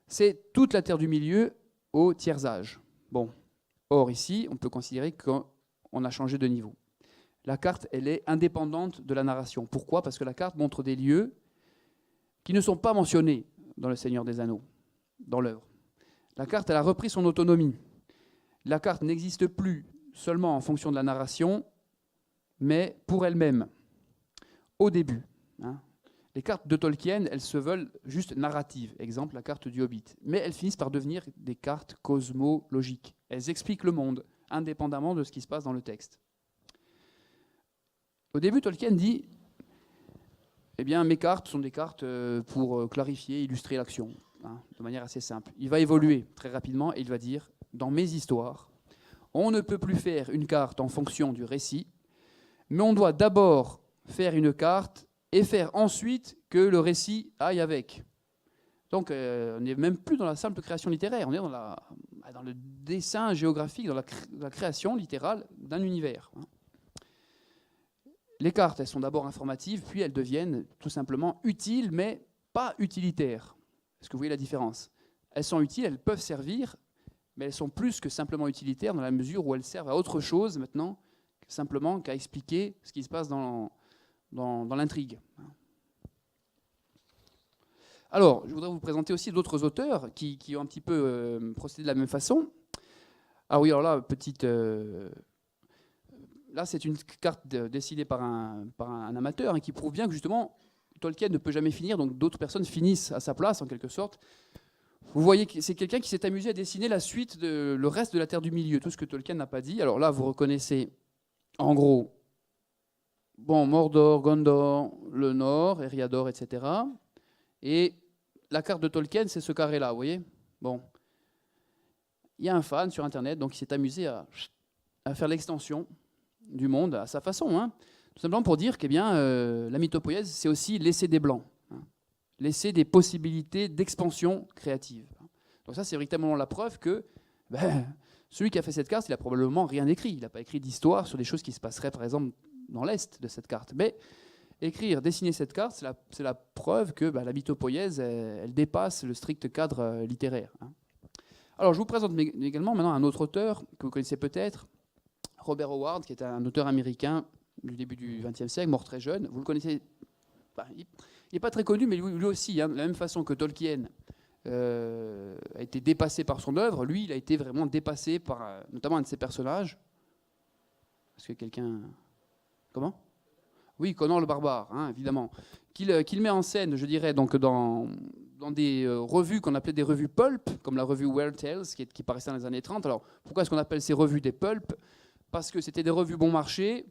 C'est toute la Terre du Milieu au tiers-âge. Bon. Or, ici, on peut considérer qu'on a changé de niveau. La carte, elle est indépendante de la narration. Pourquoi? Parce que la carte montre des lieux qui ne sont pas mentionnés dans Le Seigneur des Anneaux, dans l'œuvre. La carte, elle a repris son autonomie. La carte n'existe plus seulement en fonction de la narration, mais pour elle-même, au début. Hein. Les cartes de Tolkien, elles se veulent juste narratives. Exemple, la carte du Hobbit. Mais elles finissent par devenir des cartes cosmologiques. Elles expliquent le monde, indépendamment de ce qui se passe dans le texte. Au début, Tolkien dit, eh bien, mes cartes sont des cartes pour clarifier, illustrer l'action, hein, de manière assez simple. Il va évoluer très rapidement et il va dire, dans mes histoires, on ne peut plus faire une carte en fonction du récit, mais on doit d'abord faire une carte et faire ensuite que le récit aille avec. Donc, on n'est même plus dans la simple création littéraire, on est dans le dessin géographique, dans la création littérale d'un univers. Les cartes, elles sont d'abord informatives, puis elles deviennent tout simplement utiles, mais pas utilitaires. Est-ce que vous voyez la différence? Elles sont utiles, elles peuvent servir, mais elles sont plus que simplement utilitaires dans la mesure où elles servent à autre chose maintenant, simplement qu'à expliquer ce qui se passe dans l'intrigue. Alors, je voudrais vous présenter aussi d'autres auteurs qui ont un petit peu procédé de la même façon. Ah oui, alors là, là, c'est une carte dessinée par un amateur hein, qui prouve bien que justement, Tolkien ne peut jamais finir, donc d'autres personnes finissent à sa place, en quelque sorte. Vous voyez que c'est quelqu'un qui s'est amusé à dessiner la suite, le reste de la Terre du Milieu, tout ce que Tolkien n'a pas dit. Alors là, vous reconnaissez, en gros, bon, Mordor, Gondor, le Nord, Eriador, etc. Et la carte de Tolkien, c'est ce carré-là, vous voyez? Bon. Il y a un fan sur Internet, donc il s'est amusé à faire l'extension du monde à sa façon. Hein. Tout simplement pour dire que la mythopoïèse, c'est aussi laisser des blancs. Hein. Laisser des possibilités d'expansion créative. Donc ça, c'est véritablement la preuve que celui qui a fait cette carte, il n'a probablement rien écrit. Il n'a pas écrit d'histoire sur des choses qui se passeraient, par exemple, dans l'Est de cette carte. Mais dessiner cette carte, c'est la preuve que la mythopoïèse, elle dépasse le strict cadre littéraire. Hein. Alors, je vous présente également maintenant un autre auteur que vous connaissez peut-être, Robert Howard, qui est un auteur américain du début du XXe siècle, mort très jeune. Vous le connaissez, il n'est pas très connu, mais lui aussi, hein, de la même façon que Tolkien a été dépassé par son œuvre, lui, il a été vraiment dépassé par notamment un de ses personnages. Est-ce que quelqu'un... Comment ? Oui, Conan le Barbare, hein, évidemment. Qu'il met en scène, je dirais, donc dans des revues qu'on appelait des revues pulp, comme la revue Weird Tales, qui paraissait dans les années 30. Alors, pourquoi est-ce qu'on appelle ces revues des pulp? Parce que c'était des revues bon marché,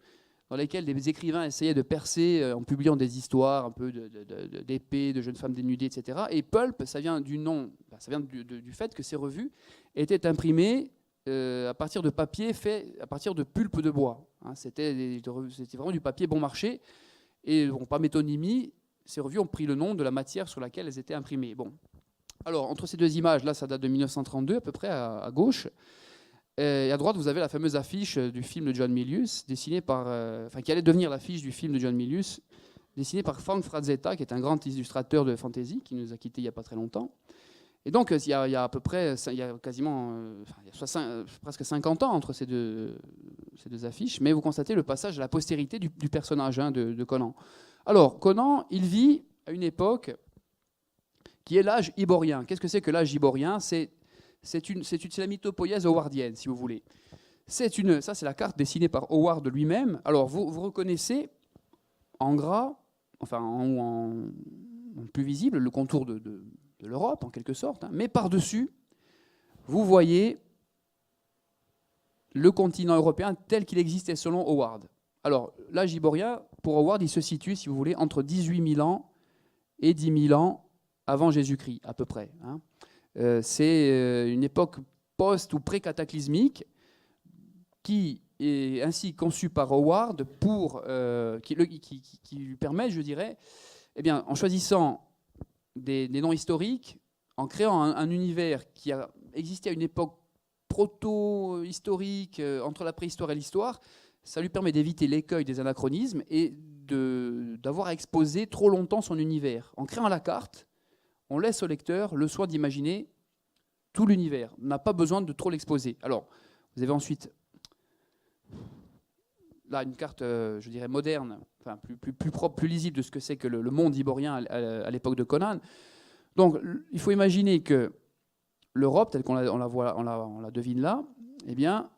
dans lesquelles des écrivains essayaient de percer en publiant des histoires un peu d'épées, de jeunes femmes dénudées, etc. Et pulp, ça vient du nom, ça vient du fait que ces revues étaient imprimées à partir de papier fait à partir de pulpe de bois. Hein, c'était vraiment du papier bon marché. Et bon, pas métonymie, ces revues ont pris le nom de la matière sur laquelle elles étaient imprimées. Bon. Alors, entre ces deux images, là, ça date de 1932 à peu près, à gauche. Et à droite, vous avez la fameuse affiche du film de John Milius, dessinée qui allait devenir l'affiche du film de John Milius, dessinée par Frank Frazetta, qui est un grand illustrateur de fantasy, qui nous a quittés il n'y a pas très longtemps. Et donc, il y a à peu près, il y a quasiment, presque 50 ans entre ces deux affiches, mais vous constatez le passage à la postérité du personnage hein, de Conan. Alors, Conan, il vit à une époque qui est l'âge iborien. Qu'est-ce que c'est que l'âge iborien? C'est la mythopoïèse howardienne, si vous voulez. Ça, c'est la carte dessinée par Howard lui-même. Alors, vous reconnaissez en gras, enfin en plus visible, le contour de l'Europe, en quelque sorte. Hein. Mais par-dessus, vous voyez le continent européen tel qu'il existait selon Howard. Alors, l'âge iborien, pour Howard, il se situe, si vous voulez, entre 18 000 ans et 10 000 ans avant Jésus-Christ, à peu près. Hein. C'est une époque post- ou pré-cataclysmique qui est ainsi conçue par Howard qui lui permet, je dirais, eh bien, en choisissant des noms historiques, en créant un univers qui a existé à une époque proto-historique, entre la préhistoire et l'histoire, ça lui permet d'éviter l'écueil des anachronismes et d'avoir à exposer trop longtemps son univers. En créant la carte, on laisse au lecteur le soin d'imaginer tout l'univers. On n'a pas besoin de trop l'exposer. Alors, vous avez ensuite là une carte, je dirais, moderne, enfin plus propre, plus lisible de ce que c'est que le monde iborien à l'époque de Conan. Donc, il faut imaginer que l'Europe, telle qu'on la devine là, eh bien,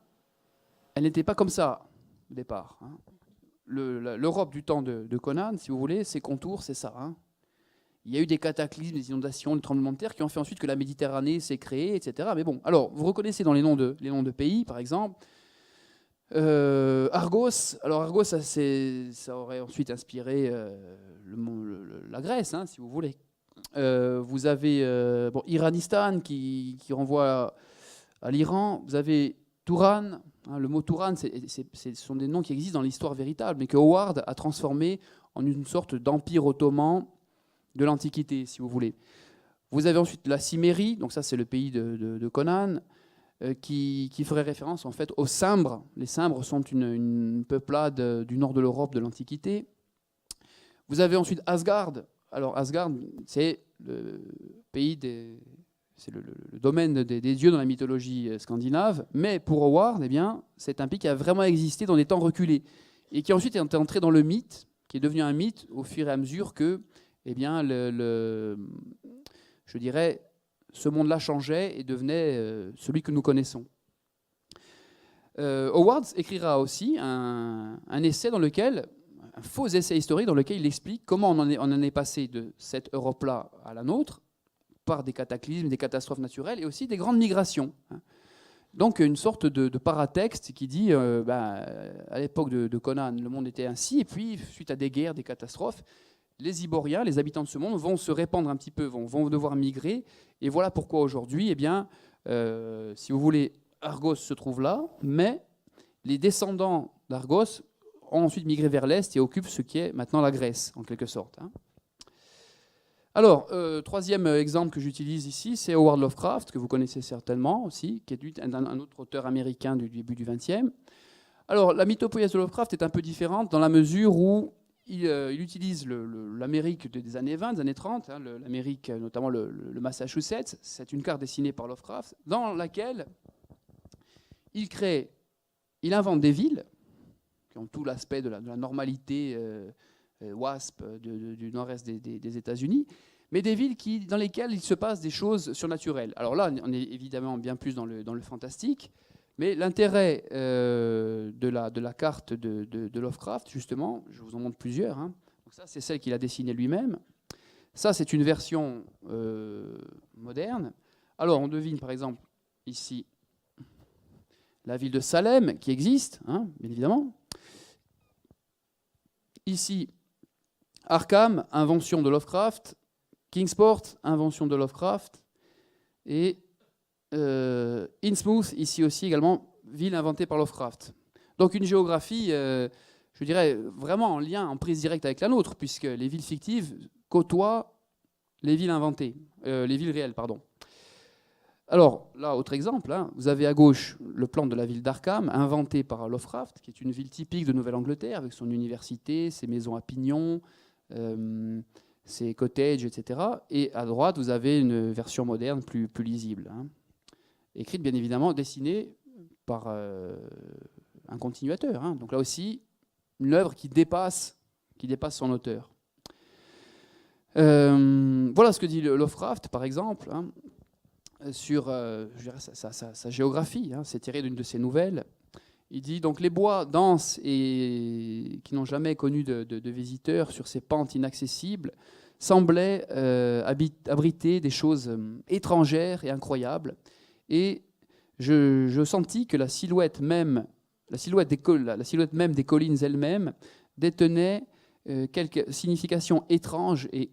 elle n'était pas comme ça au départ. Hein. L'Europe du temps de Conan, si vous voulez, ses contours, c'est ça. Hein. Il y a eu des cataclysmes, des inondations, des tremblements de terre qui ont fait ensuite que la Méditerranée s'est créée, etc. Mais bon, alors, vous reconnaissez dans les noms de pays, par exemple, Argos. Alors, Argos, ça aurait ensuite inspiré la Grèce, hein, si vous voulez. Vous avez Iranistan qui renvoie à l'Iran. Vous avez Touran. Hein, le mot Touran, ce sont des noms qui existent dans l'histoire véritable, mais que Howard a transformé en une sorte d'empire ottoman de l'Antiquité, si vous voulez. Vous avez ensuite la Cimmérie, donc ça c'est le pays de Conan, qui ferait référence en fait aux Cimbres. Les Cimbres sont une peuplade du nord de l'Europe de l'Antiquité. Vous avez ensuite Asgard. Alors Asgard, c'est le pays c'est le domaine des dieux dans la mythologie scandinave, mais pour Howard, eh bien, c'est un pays qui a vraiment existé dans des temps reculés et qui ensuite est entré dans le mythe, qui est devenu un mythe au fur et à mesure que, eh bien, je dirais, ce monde-là changeait et devenait celui que nous connaissons. Howard écrira aussi un essai dans lequel, un faux essai historique dans lequel il explique comment on en est passé de cette Europe-là à la nôtre, par des cataclysmes, des catastrophes naturelles et aussi des grandes migrations. Donc une sorte de paratexte qui dit, à l'époque de Conan, le monde était ainsi, et puis suite à des guerres, des catastrophes, les Iboriens, les habitants de ce monde, vont se répandre un petit peu, vont devoir migrer, et voilà pourquoi aujourd'hui, eh bien, si vous voulez, Argos se trouve là, mais les descendants d'Argos ont ensuite migré vers l'Est et occupent ce qui est maintenant la Grèce, en quelque sorte. Hein. Alors, troisième exemple que j'utilise ici, c'est Howard Lovecraft, que vous connaissez certainement aussi, qui est un autre auteur américain du début du XXe. Alors, la mythopoïèse de Lovecraft est un peu différente dans la mesure où il utilise l'Amérique des années 20, des années 30, hein, l'Amérique, notamment le Massachusetts. C'est une carte dessinée par Lovecraft, dans laquelle il invente des villes qui ont tout l'aspect de la normalité WASP du nord-est des États-Unis, mais des villes dans lesquelles il se passe des choses surnaturelles. Alors là, on est évidemment bien plus dans le fantastique, mais l'intérêt de la carte de Lovecraft, justement, je vous en montre plusieurs. Hein. Donc ça, c'est celle qu'il a dessinée lui-même. Ça, c'est une version moderne. Alors, on devine, par exemple, ici, la ville de Salem, qui existe, hein, bien évidemment. Ici, Arkham, invention de Lovecraft. Kingsport, invention de Lovecraft. Et Innsmouth, ici aussi également, ville inventée par Lovecraft. Donc une géographie, je dirais, vraiment en lien, en prise directe avec la nôtre, puisque les villes fictives côtoient les villes inventées, les villes réelles, pardon. Alors, là, autre exemple, hein, vous avez à gauche le plan de la ville d'Arkham, inventée par Lovecraft, qui est une ville typique de Nouvelle-Angleterre, avec son université, ses maisons à pignons, ses cottages, etc. Et à droite, vous avez une version moderne, plus lisible, hein, écrite, bien évidemment, dessinée par un continuateur. Hein. Donc là aussi, une œuvre qui dépasse son auteur. Voilà ce que dit Lovecraft, par exemple, hein, sur je dirais, sa géographie. Hein, c'est tiré d'une de ses nouvelles. Il dit donc les bois denses et qui n'ont jamais connu de visiteurs sur ces pentes inaccessibles semblaient abriter des choses étrangères et incroyables. Et je sentis que la silhouette même des collines elles-mêmes détenait quelques significations étranges et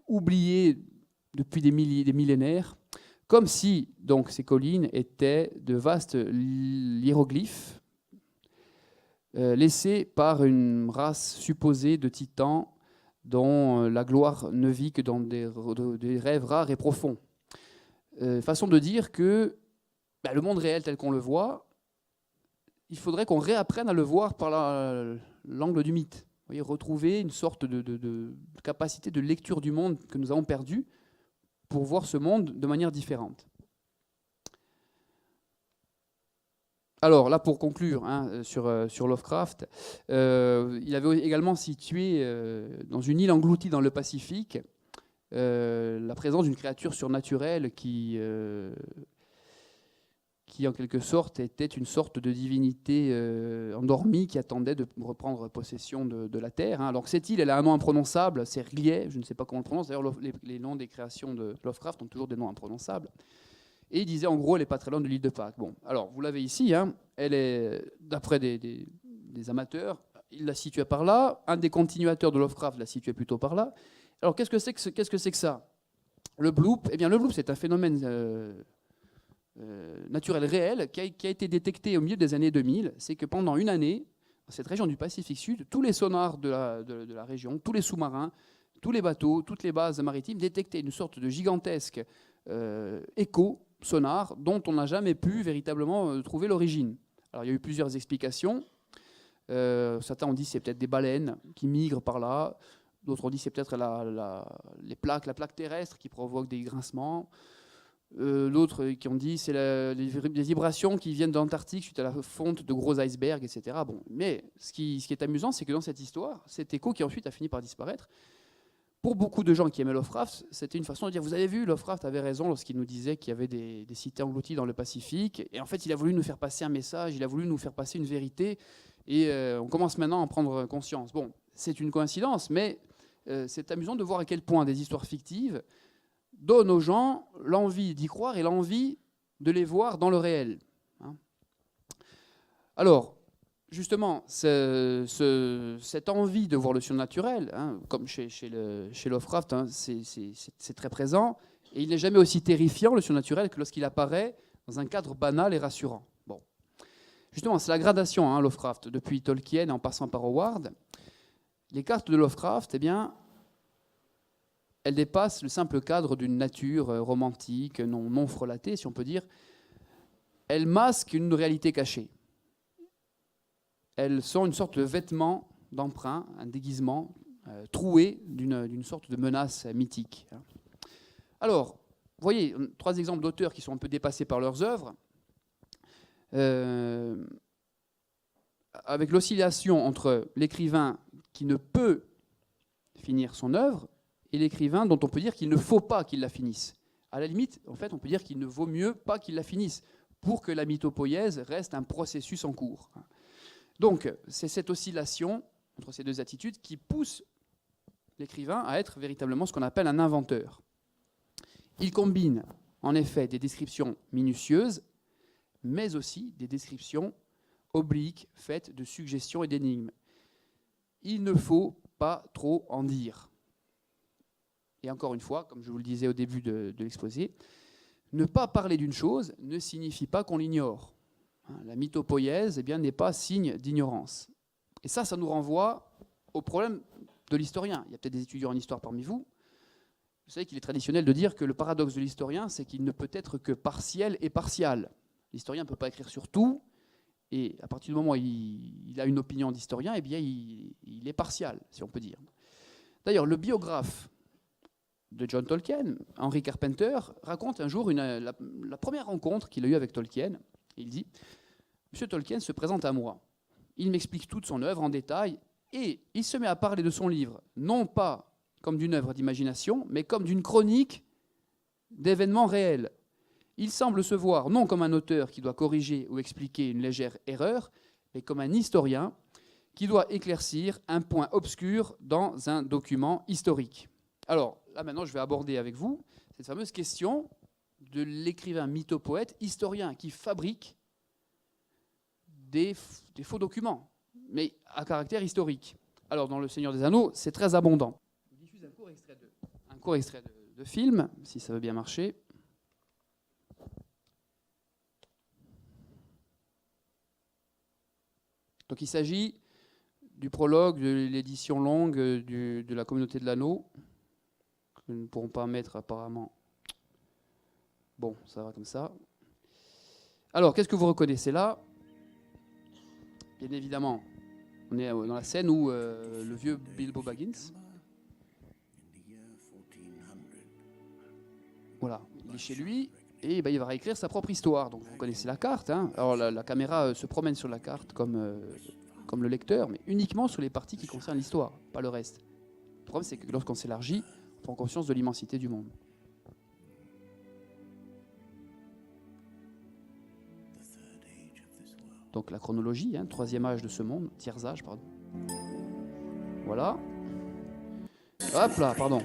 oubliées depuis des millénaires, comme si donc ces collines étaient de vastes hiéroglyphes laissés par une race supposée de titans dont la gloire ne vit que dans des rêves rares et profonds. Façon de dire que le monde réel tel qu'on le voit, il faudrait qu'on réapprenne à le voir par l'angle du mythe. Vous voyez, retrouver une sorte de capacité de lecture du monde que nous avons perdue pour voir ce monde de manière différente. Alors là, pour conclure hein, sur Lovecraft, il avait également situé dans une île engloutie dans le Pacifique la présence d'une créature surnaturelle qui en quelque sorte était une sorte de divinité endormie qui attendait de reprendre possession de la Terre. Hein. Alors cette île, elle a un nom imprononçable, c'est R'lyeh, je ne sais pas comment on le prononce, d'ailleurs les noms des créations de Lovecraft ont toujours des noms imprononçables. Et il disait en gros, elle n'est pas très loin de l'île de Pâques. Bon, alors vous l'avez ici, hein, elle est, d'après des amateurs, il la situait par là, un des continuateurs de Lovecraft la situait plutôt par là. Alors qu'est-ce que c'est que ça? Le bloop, eh bien le bloop c'est un phénomène naturel réel qui a été détecté au milieu des années 2000. C'est que pendant une année, dans cette région du Pacifique Sud, tous les sonars de la région, tous les sous-marins, tous les bateaux, toutes les bases maritimes détectaient une sorte de gigantesque écho sonar dont on n'a jamais pu véritablement trouver l'origine. Alors il y a eu plusieurs explications. Certains ont dit c'est peut-être des baleines qui migrent par là. D'autres ont dit c'est peut-être la plaque terrestre qui provoque des grincements. D'autres qui ont dit c'est des vibrations qui viennent d'Antarctique suite à la fonte de gros icebergs, etc. Bon, mais ce qui est amusant, c'est que dans cette histoire, cet écho qui ensuite a fini par disparaître, pour beaucoup de gens qui aimaient Lovecraft, c'était une façon de dire, vous avez vu, Lovecraft avait raison lorsqu'il nous disait qu'il y avait des cités englouties dans le Pacifique, et en fait il a voulu nous faire passer un message, il a voulu nous faire passer une vérité, et on commence maintenant à en prendre conscience. Bon, c'est une coïncidence, mais c'est amusant de voir à quel point des histoires fictives donnent aux gens l'envie d'y croire et l'envie de les voir dans le réel. Hein. Alors, justement, cette envie de voir le surnaturel, hein, comme chez Lovecraft, hein, c'est très présent, et il n'est jamais aussi terrifiant, le surnaturel, que lorsqu'il apparaît dans un cadre banal et rassurant. Bon. Justement, c'est la gradation, hein, Lovecraft, depuis Tolkien en passant par Howard. Les cartes de Lovecraft, eh bien, elles dépassent le simple cadre d'une nature romantique, non frelatée, si on peut dire. Elles masquent une réalité cachée. Elles sont une sorte de vêtement d'emprunt, un déguisement troué d'une sorte de menace mythique. Alors, vous voyez, 3 exemples d'auteurs qui sont un peu dépassés par leurs œuvres, avec l'oscillation entre l'écrivain qui ne peut finir son œuvre et l'écrivain dont on peut dire qu'il ne faut pas qu'il la finisse. À la limite, en fait, on peut dire qu'il ne vaut mieux pas qu'il la finisse pour que la mythopoïèse reste un processus en cours. Donc, c'est cette oscillation entre ces deux attitudes qui pousse l'écrivain à être véritablement ce qu'on appelle un inventeur. Il combine, en effet, des descriptions minutieuses, mais aussi des descriptions obliques, faites de suggestions et d'énigmes. Il ne faut pas trop en dire. Et encore une fois, comme je vous le disais au début de l'exposé, ne pas parler d'une chose ne signifie pas qu'on l'ignore. La mythopoïèse eh bien, n'est pas signe d'ignorance. Et ça nous renvoie au problème de l'historien. Il y a peut-être des étudiants en histoire parmi vous. Vous savez qu'il est traditionnel de dire que le paradoxe de l'historien, c'est qu'il ne peut être que partiel et partial. L'historien ne peut pas écrire sur tout, et à partir du moment où il a une opinion d'historien, eh bien, il est partial, si on peut dire. D'ailleurs, le biographe de John Tolkien, Henry Carpenter, raconte un jour la première rencontre qu'il a eue avec Tolkien. Il dit « Monsieur Tolkien se présente à moi. Il m'explique toute son œuvre en détail et il se met à parler de son livre, non pas comme d'une œuvre d'imagination, mais comme d'une chronique d'événements réels. Il semble se voir non comme un auteur qui doit corriger ou expliquer une légère erreur, mais comme un historien qui doit éclaircir un point obscur dans un document historique. Alors, là maintenant, je vais aborder avec vous cette fameuse question de l'écrivain mythopoète, historien, qui fabrique des faux documents, mais à caractère historique. Alors, dans Le Seigneur des Anneaux, c'est très abondant. Je vous diffuse un court extrait de film, si ça veut bien marcher. Donc, il s'agit du prologue de l'édition longue de la Communauté de l'Anneau, que nous ne pourrons pas mettre apparemment. Bon, ça va comme ça. Alors, qu'est-ce que vous reconnaissez là? Bien évidemment, on est dans la scène où le vieux Bilbo Baggins, voilà, il est chez lui et il va réécrire sa propre histoire. Donc vous connaissez la carte. Hein. Alors la caméra se promène sur la carte comme le lecteur, mais uniquement sur les parties qui concernent l'histoire, pas le reste. Le problème, c'est que lorsqu'on s'élargit, on prend conscience de l'immensité du monde. Donc la chronologie, hein, troisième âge de ce monde, tiers âge, pardon. Voilà. Hop là, pardon.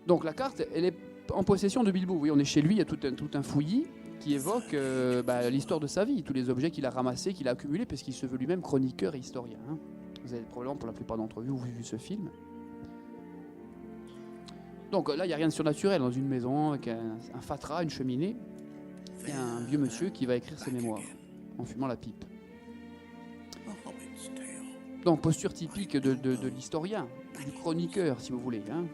Donc la carte, elle est en possession de Bilbo. Oui, on est chez lui, il y a tout un fouillis qui évoque l'histoire de sa vie, tous les objets qu'il a ramassés, qu'il a accumulés, parce qu'il se veut lui-même chroniqueur et historien. Hein. Vous avez probablement, pour la plupart d'entre vous, vu ce film. Donc là, il n'y a rien de surnaturel dans une maison, avec un fatras, une cheminée, et un vieux monsieur qui va écrire ses mémoires, en fumant la pipe. Donc, posture typique de l'historien, du chroniqueur, si vous voulez, hein,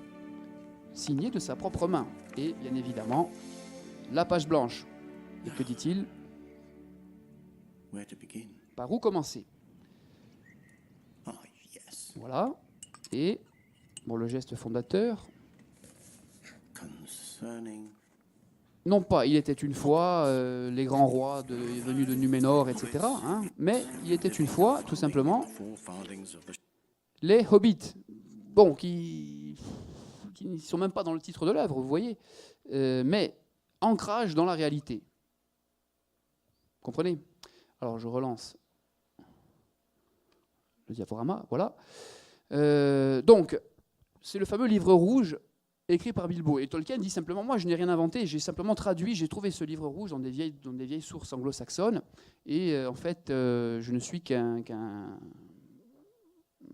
signé de sa propre main. Et, bien évidemment, la page blanche. Et que dit-il? Par où commencer? Voilà. Et, bon, le geste fondateur. Non pas, il était une fois les grands rois venus de Numénor, etc. Hein, mais il était une fois, tout simplement, les hobbits. Bon, qui ne sont même pas dans le titre de l'œuvre, vous voyez. Mais ancrage dans la réalité. Comprenez? Alors, je relance le diaporama. Voilà. Donc, c'est le fameux livre rouge écrit par Bilbo. Et Tolkien dit simplement, moi je n'ai rien inventé, j'ai simplement traduit, j'ai trouvé ce livre rouge dans des vieilles sources anglo-saxonnes, et en fait je ne suis qu'un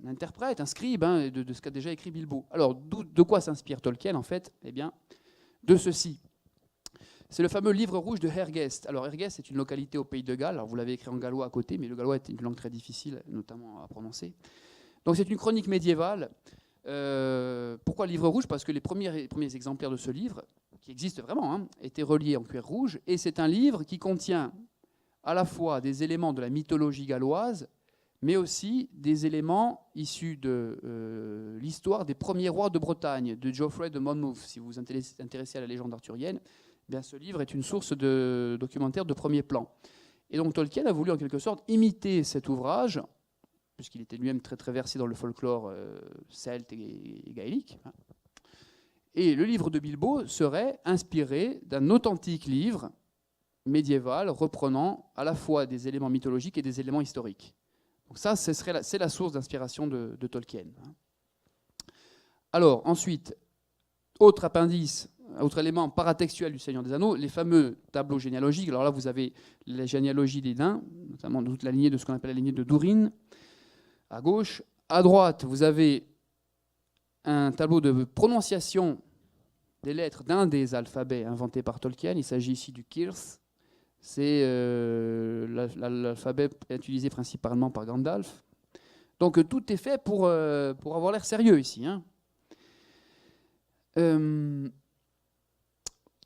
interprète, un scribe hein, de ce qu'a déjà écrit Bilbo. Alors de quoi s'inspire Tolkien en fait? Eh bien de ceci. C'est le fameux livre rouge de Hergest. Alors Hergest est une localité au Pays de Galles, alors vous l'avez écrit en gallois à côté, mais le gallois est une langue très difficile, notamment à prononcer. Donc c'est une chronique médiévale. Pourquoi livre rouge? Parce que les premiers exemplaires de ce livre, qui existent vraiment, hein, étaient reliés en cuir rouge, et c'est un livre qui contient à la fois des éléments de la mythologie galloise, mais aussi des éléments issus de l'histoire des premiers rois de Bretagne, de Geoffrey de Monmouth. Si vous vous intéressez à la légende arthurienne, eh bien ce livre est une source de documentaire de premier plan. Et donc Tolkien a voulu en quelque sorte imiter cet ouvrage, puisqu'il était lui-même très, très versé dans le folklore celte et gaélique. Et le livre de Bilbo serait inspiré d'un authentique livre médiéval reprenant à la fois des éléments mythologiques et des éléments historiques. Donc ça, c'est la source d'inspiration de Tolkien. Alors, ensuite, autre appendice, autre élément paratextuel du Seigneur des Anneaux, les fameux tableaux généalogiques. Alors là, vous avez la généalogie des nains, notamment toute la lignée de ce qu'on appelle la lignée de Durin, à gauche. À droite, vous avez un tableau de prononciation des lettres d'un des alphabets inventés par Tolkien. Il s'agit ici du Kirth. C'est l'alphabet utilisé principalement par Gandalf. Donc tout est fait pour avoir l'air sérieux ici. Hein. Il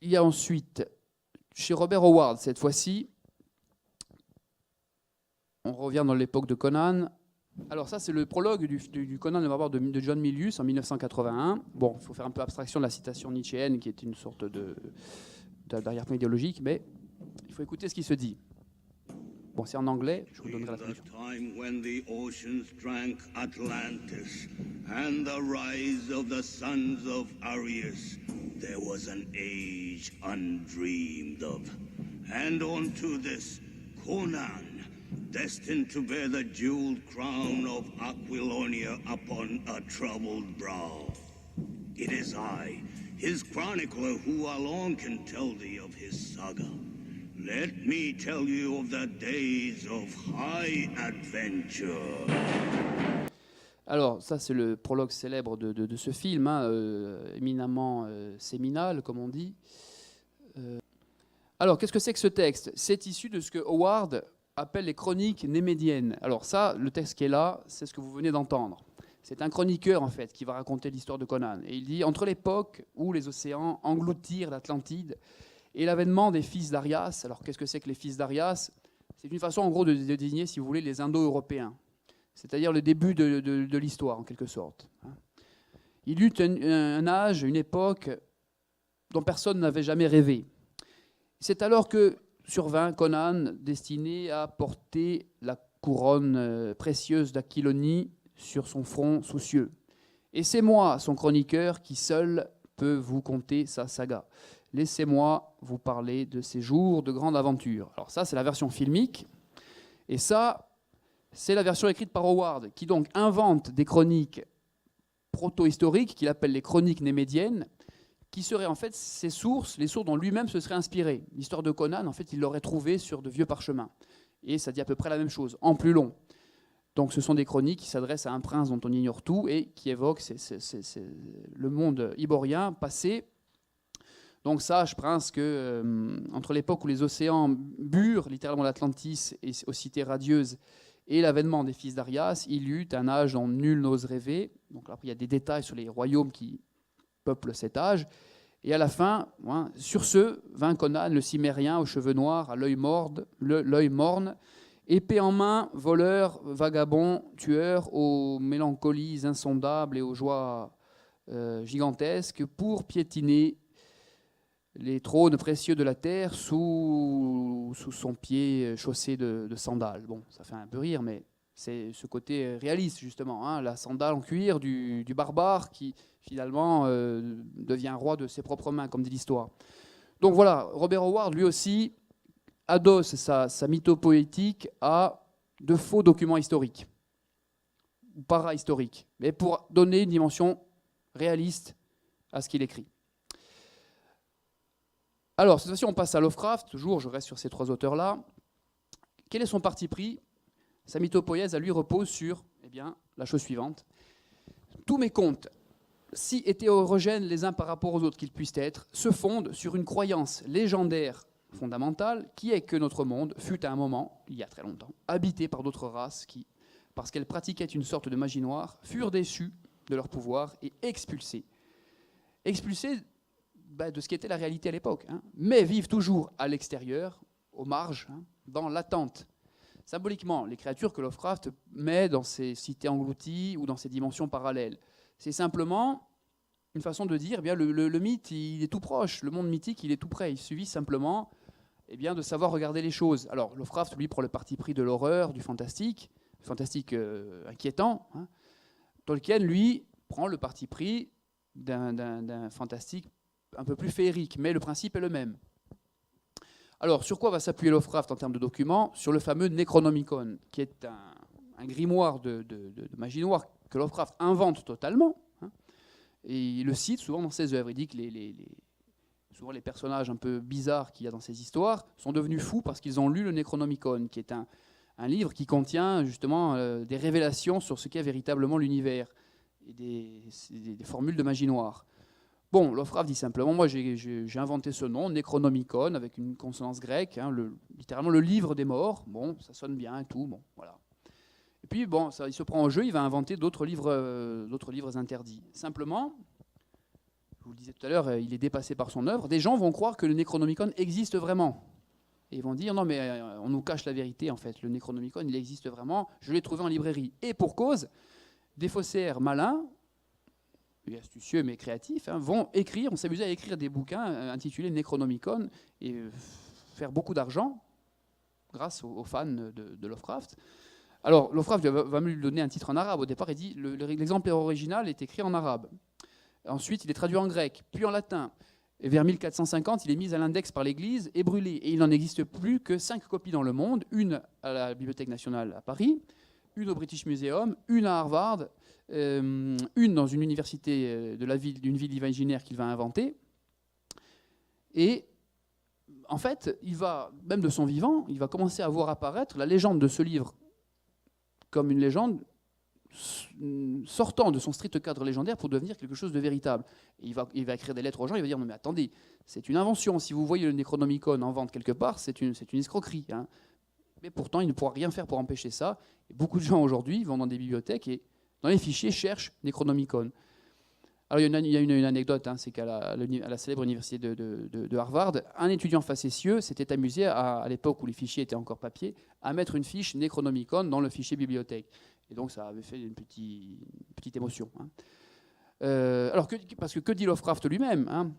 y a ensuite, chez Robert Howard, cette fois-ci, on revient dans l'époque de Conan. Alors ça, c'est le prologue du Conan le Barbare de John Milius en 1981. Bon, il faut faire un peu abstraction de la citation nietzschéenne, qui est une sorte d'arrière-plan idéologique, mais il faut écouter ce qui se dit. Bon, c'est en anglais, je vous donnerai la traduction. Time when the oceans drank Atlantis and the rise of the sons of Arius, there was an age undreamed of. And unto this, Conan, destined to bear the jeweled crown of Aquilonia upon a troubled brow. It is I, his chronicler, who alone can tell thee of his saga. Let me tell you of the days of high adventure. Alors, ça, c'est le prologue célèbre de ce film, hein, éminemment séminal, comme on dit. Alors, qu'est-ce que c'est que ce texte? C'est issu de ce que Howard appelle les chroniques némédiennes. Alors ça, le texte qui est là, c'est ce que vous venez d'entendre. C'est un chroniqueur, en fait, qui va raconter l'histoire de Conan. Et il dit, entre l'époque où les océans engloutirent l'Atlantide et l'avènement des fils d'Arias. Alors, qu'est-ce que c'est que les fils d'Arias? C'est une façon, en gros, de désigner, si vous voulez, les Indo-Européens. C'est-à-dire le début de l'histoire, en quelque sorte. Il eut un âge, une époque dont personne n'avait jamais rêvé. C'est alors que survint Conan, destiné à porter la couronne précieuse d'Aquilonie sur son front soucieux. Et c'est moi, son chroniqueur, qui seul peut vous conter sa saga. Laissez-moi vous parler de ces jours de grande aventure. Alors ça, c'est la version filmique. Et ça, c'est la version écrite par Howard, qui donc invente des chroniques proto-historiques, qu'il appelle les chroniques némédiennes, qui seraient en fait ses sources, les sources dont lui-même se serait inspiré. L'histoire de Conan, en fait, il l'aurait trouvée sur de vieux parchemins. Et ça dit à peu près la même chose, en plus long. Donc ce sont des chroniques qui s'adressent à un prince dont on ignore tout et qui évoquent le monde iborien passé. Donc sache, prince, que entre l'époque où les océans burent littéralement l'Atlantis et aux cités radieuses et l'avènement des fils d'Arias, il y eut un âge dont nul n'ose rêver. Donc après, il y a des détails sur les royaumes qui peuplent cet âge. Et à la fin, sur ce, vint Conan, le cimérien aux cheveux noirs, à l'œil morne, épée en main, voleur, vagabond, tueur, aux mélancolies insondables et aux joies gigantesques, pour piétiner les trônes précieux de la terre sous son pied chaussé de sandales. Bon, ça fait un peu rire, mais c'est ce côté réaliste, justement. Hein, la sandale en cuir du barbare qui, finalement, devient roi de ses propres mains, comme dit l'histoire. Donc voilà, Robert Howard, lui aussi, adosse sa mythopoétique à de faux documents historiques, ou para-historiques, mais pour donner une dimension réaliste à ce qu'il écrit. Alors, cette fois-ci, on passe à Lovecraft. Toujours, je reste sur ces trois auteurs-là. Quel est son parti pris? Sa mythopoïèse, à lui, repose sur la chose suivante. Tous mes contes, si hétérogènes les uns par rapport aux autres qu'ils puissent être, se fondent sur une croyance légendaire fondamentale qui est que notre monde fut à un moment, il y a très longtemps, habité par d'autres races qui, parce qu'elles pratiquaient une sorte de magie noire, furent déçues de leur pouvoir et expulsées. Expulsées de ce qui était la réalité à l'époque, mais vivent toujours à l'extérieur, aux marges, dans l'attente. Symboliquement, les créatures que Lovecraft met dans ces cités englouties ou dans ces dimensions parallèles, c'est simplement une façon de dire, le mythe, il est tout proche, le monde mythique, il est tout près, il suffit simplement de savoir regarder les choses. Alors, Lovecraft, lui, prend le parti pris de l'horreur, du fantastique inquiétant. Tolkien, lui, prend le parti pris d'un fantastique un peu plus féerique, mais le principe est le même. Alors, sur quoi va s'appuyer Lovecraft en termes de documents? Sur le fameux Necronomicon, qui est un grimoire de magie noire que Lovecraft invente totalement, et il le cite souvent dans ses œuvres. Il dit que souvent les personnages un peu bizarres qu'il y a dans ces histoires sont devenus fous parce qu'ils ont lu le Necronomicon, qui est un livre qui contient justement des révélations sur ce qu'est véritablement l'univers et des formules de magie noire. Bon, Lovecraft dit simplement, moi j'ai inventé ce nom, Necronomicon, avec une consonance grecque, littéralement le livre des morts. Bon, ça sonne bien et tout, bon, voilà. Et puis, il se prend au jeu, il va inventer d'autres livres interdits. Simplement, je vous le disais tout à l'heure, il est dépassé par son œuvre. Des gens vont croire que le Necronomicon existe vraiment. Et ils vont dire, non mais on nous cache la vérité en fait, le Necronomicon il existe vraiment, je l'ai trouvé en librairie. Et pour cause, des faussaires malins, astucieux mais créatifs, vont s'amuser à écrire des bouquins intitulés Necronomicon et faire beaucoup d'argent grâce aux fans de Lovecraft. Alors, Lovecraft va lui donner un titre en arabe. Au départ, il dit l'exemplaire original est écrit en arabe. Ensuite, il est traduit en grec, puis en latin. Et vers 1450, il est mis à l'index par l'Église et brûlé. Et il n'en existe plus que 5 copies dans le monde, une à la Bibliothèque nationale à Paris, une au British Museum, une à Harvard, une dans une université d'une ville imaginaire qu'il va inventer. Et en fait, il va, même de son vivant, il va commencer à voir apparaître la légende de ce livre comme une légende sortant de son strict cadre légendaire pour devenir quelque chose de véritable. Et il va écrire des lettres aux gens, il va dire « Non mais attendez, c'est une invention, si vous voyez le Necronomicon en vente quelque part, c'est une escroquerie. Hein. » Mais pourtant, il ne pourra rien faire pour empêcher ça. Et beaucoup de gens aujourd'hui vont dans des bibliothèques et dans les fichiers cherchent Necronomicon. Alors il y a une anecdote, hein, c'est qu'à la célèbre université de Harvard, un étudiant facétieux s'était amusé, à l'époque où les fichiers étaient encore papier, à mettre une fiche Necronomicon dans le fichier bibliothèque. Et donc ça avait fait une petite émotion. Hein. Parce que dit Lovecraft lui-même, hein,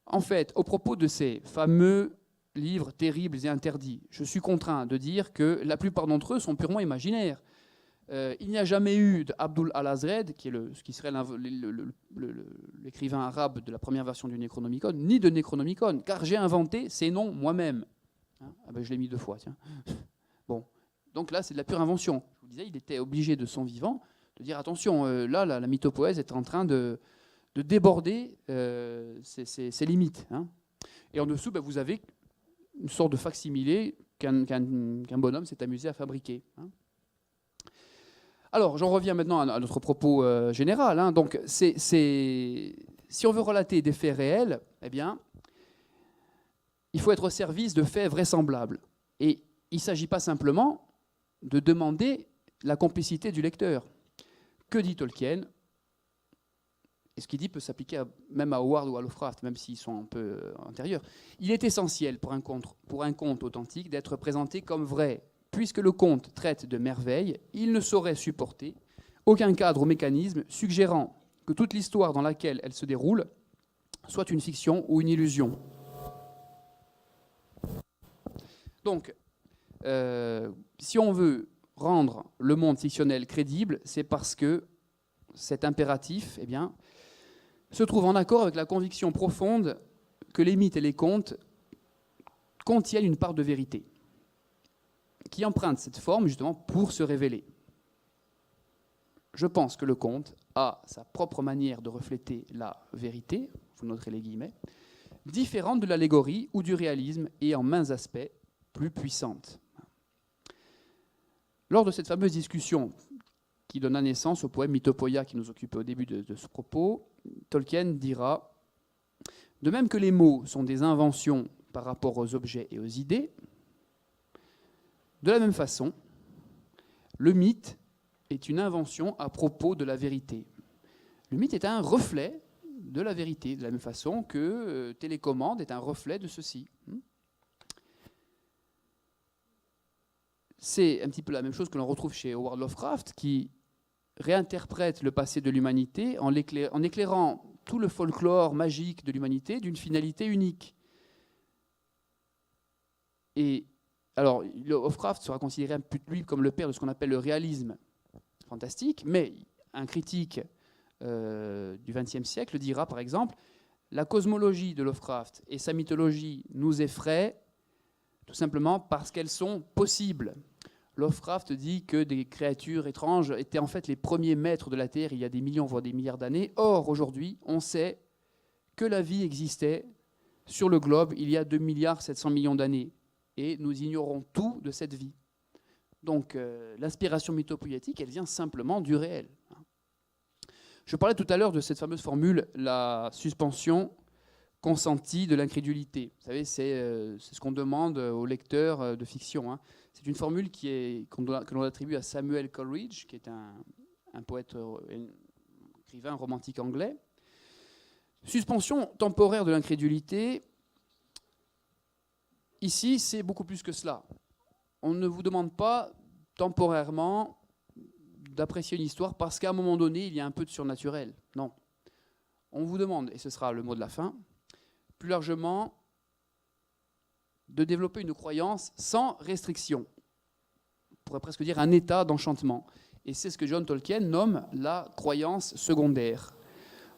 en fait, au propos de ces fameux livres terribles et interdits, je suis contraint de dire que la plupart d'entre eux sont purement imaginaires. Il n'y a jamais eu d'Abdul al-Azred, ce qui serait l'écrivain arabe de la première version du Necronomicon, ni de Necronomicon, car j'ai inventé ces noms moi-même. Hein, ah ben je l'ai mis 2 fois, tiens. Bon, donc là, c'est de la pure invention. Je vous disais, il était obligé de son vivant de dire attention, là, la mythopoèse est en train de déborder ses limites. Hein. Et en dessous, ben, vous avez une sorte de facsimilé qu'un bonhomme s'est amusé à fabriquer. Hein. Alors, j'en reviens maintenant à notre propos général. Hein. Donc, si on veut relater des faits réels, eh bien, il faut être au service de faits vraisemblables. Et il ne s'agit pas simplement de demander la complicité du lecteur. Que dit Tolkien ? Et ce qu'il dit peut s'appliquer même à Howard ou à Lovecraft, même s'ils sont un peu antérieurs. Il est essentiel pour un conte authentique d'être présenté comme vrai. Puisque le conte traite de merveilles, il ne saurait supporter aucun cadre ou mécanisme suggérant que toute l'histoire dans laquelle elle se déroule soit une fiction ou une illusion. Donc, si on veut rendre le monde fictionnel crédible, c'est parce que cet impératif, eh bien, se trouve en accord avec la conviction profonde que les mythes et les contes contiennent une part de vérité, qui emprunte cette forme justement pour se révéler. Je pense que le conte a sa propre manière de refléter la vérité, vous noterez les guillemets, différente de l'allégorie ou du réalisme et en maints aspects plus puissante. Lors de cette fameuse discussion qui donna naissance au poème Mythopoeia qui nous occupe au début de ce propos, Tolkien dira « De même que les mots sont des inventions par rapport aux objets et aux idées, de la même façon, le mythe est une invention à propos de la vérité. Le mythe est un reflet de la vérité, de la même façon que télécommande est un reflet de ceci. C'est un petit peu la même chose que l'on retrouve chez Howard Lovecraft, qui réinterprète le passé de l'humanité en éclairant tout le folklore magique de l'humanité d'une finalité unique. Et alors, Lovecraft sera considéré lui comme le père de ce qu'on appelle le réalisme fantastique, mais un critique du XXe siècle dira, par exemple, la cosmologie de Lovecraft et sa mythologie nous effraient tout simplement parce qu'elles sont possibles. Lovecraft dit que des créatures étranges étaient en fait les premiers maîtres de la Terre il y a des millions, voire des milliards d'années. Or, aujourd'hui, on sait que la vie existait sur le globe il y a 2,7 milliards d'années. Et nous ignorons tout de cette vie. Donc, l'inspiration mythopoétique, elle vient simplement du réel. Je parlais tout à l'heure de cette fameuse formule, la suspension consentie de l'incrédulité. Vous savez, c'est ce qu'on demande aux lecteurs de fiction. Hein. C'est une formule que l'on attribue à Samuel Coleridge, qui est un poète, écrivain romantique anglais. Suspension temporaire de l'incrédulité. Ici, c'est beaucoup plus que cela. On ne vous demande pas temporairement d'apprécier une histoire parce qu'à un moment donné, il y a un peu de surnaturel. Non. On vous demande, et ce sera le mot de la fin, plus largement de développer une croyance sans restriction. On pourrait presque dire un état d'enchantement. Et c'est ce que John Tolkien nomme la croyance secondaire.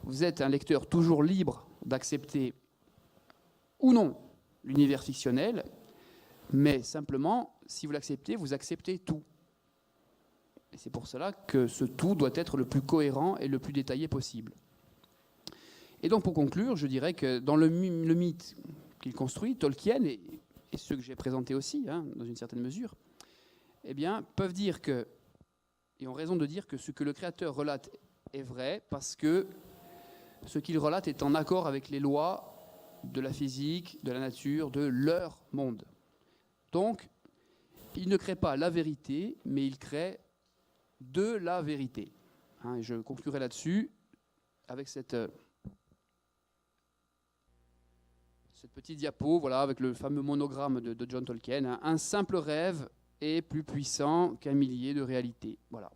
Vous êtes un lecteur toujours libre d'accepter ou non l'univers fictionnel, mais simplement, si vous l'acceptez, vous acceptez tout. Et c'est pour cela que ce tout doit être le plus cohérent et le plus détaillé possible. Et donc, pour conclure, je dirais que dans le mythe qu'il construit, Tolkien, et ceux que j'ai présentés aussi, dans une certaine mesure, eh bien, peuvent dire que, et ont raison de dire que ce que le créateur relate est vrai, parce que ce qu'il relate est en accord avec les lois de la physique, de la nature, de leur monde. Donc, il ne crée pas la vérité, mais il crée de la vérité. Et je conclurai là-dessus avec cette petite diapo, voilà, avec le fameux monogramme de John Tolkien. Un simple rêve est plus puissant qu'un millier de réalités. Voilà.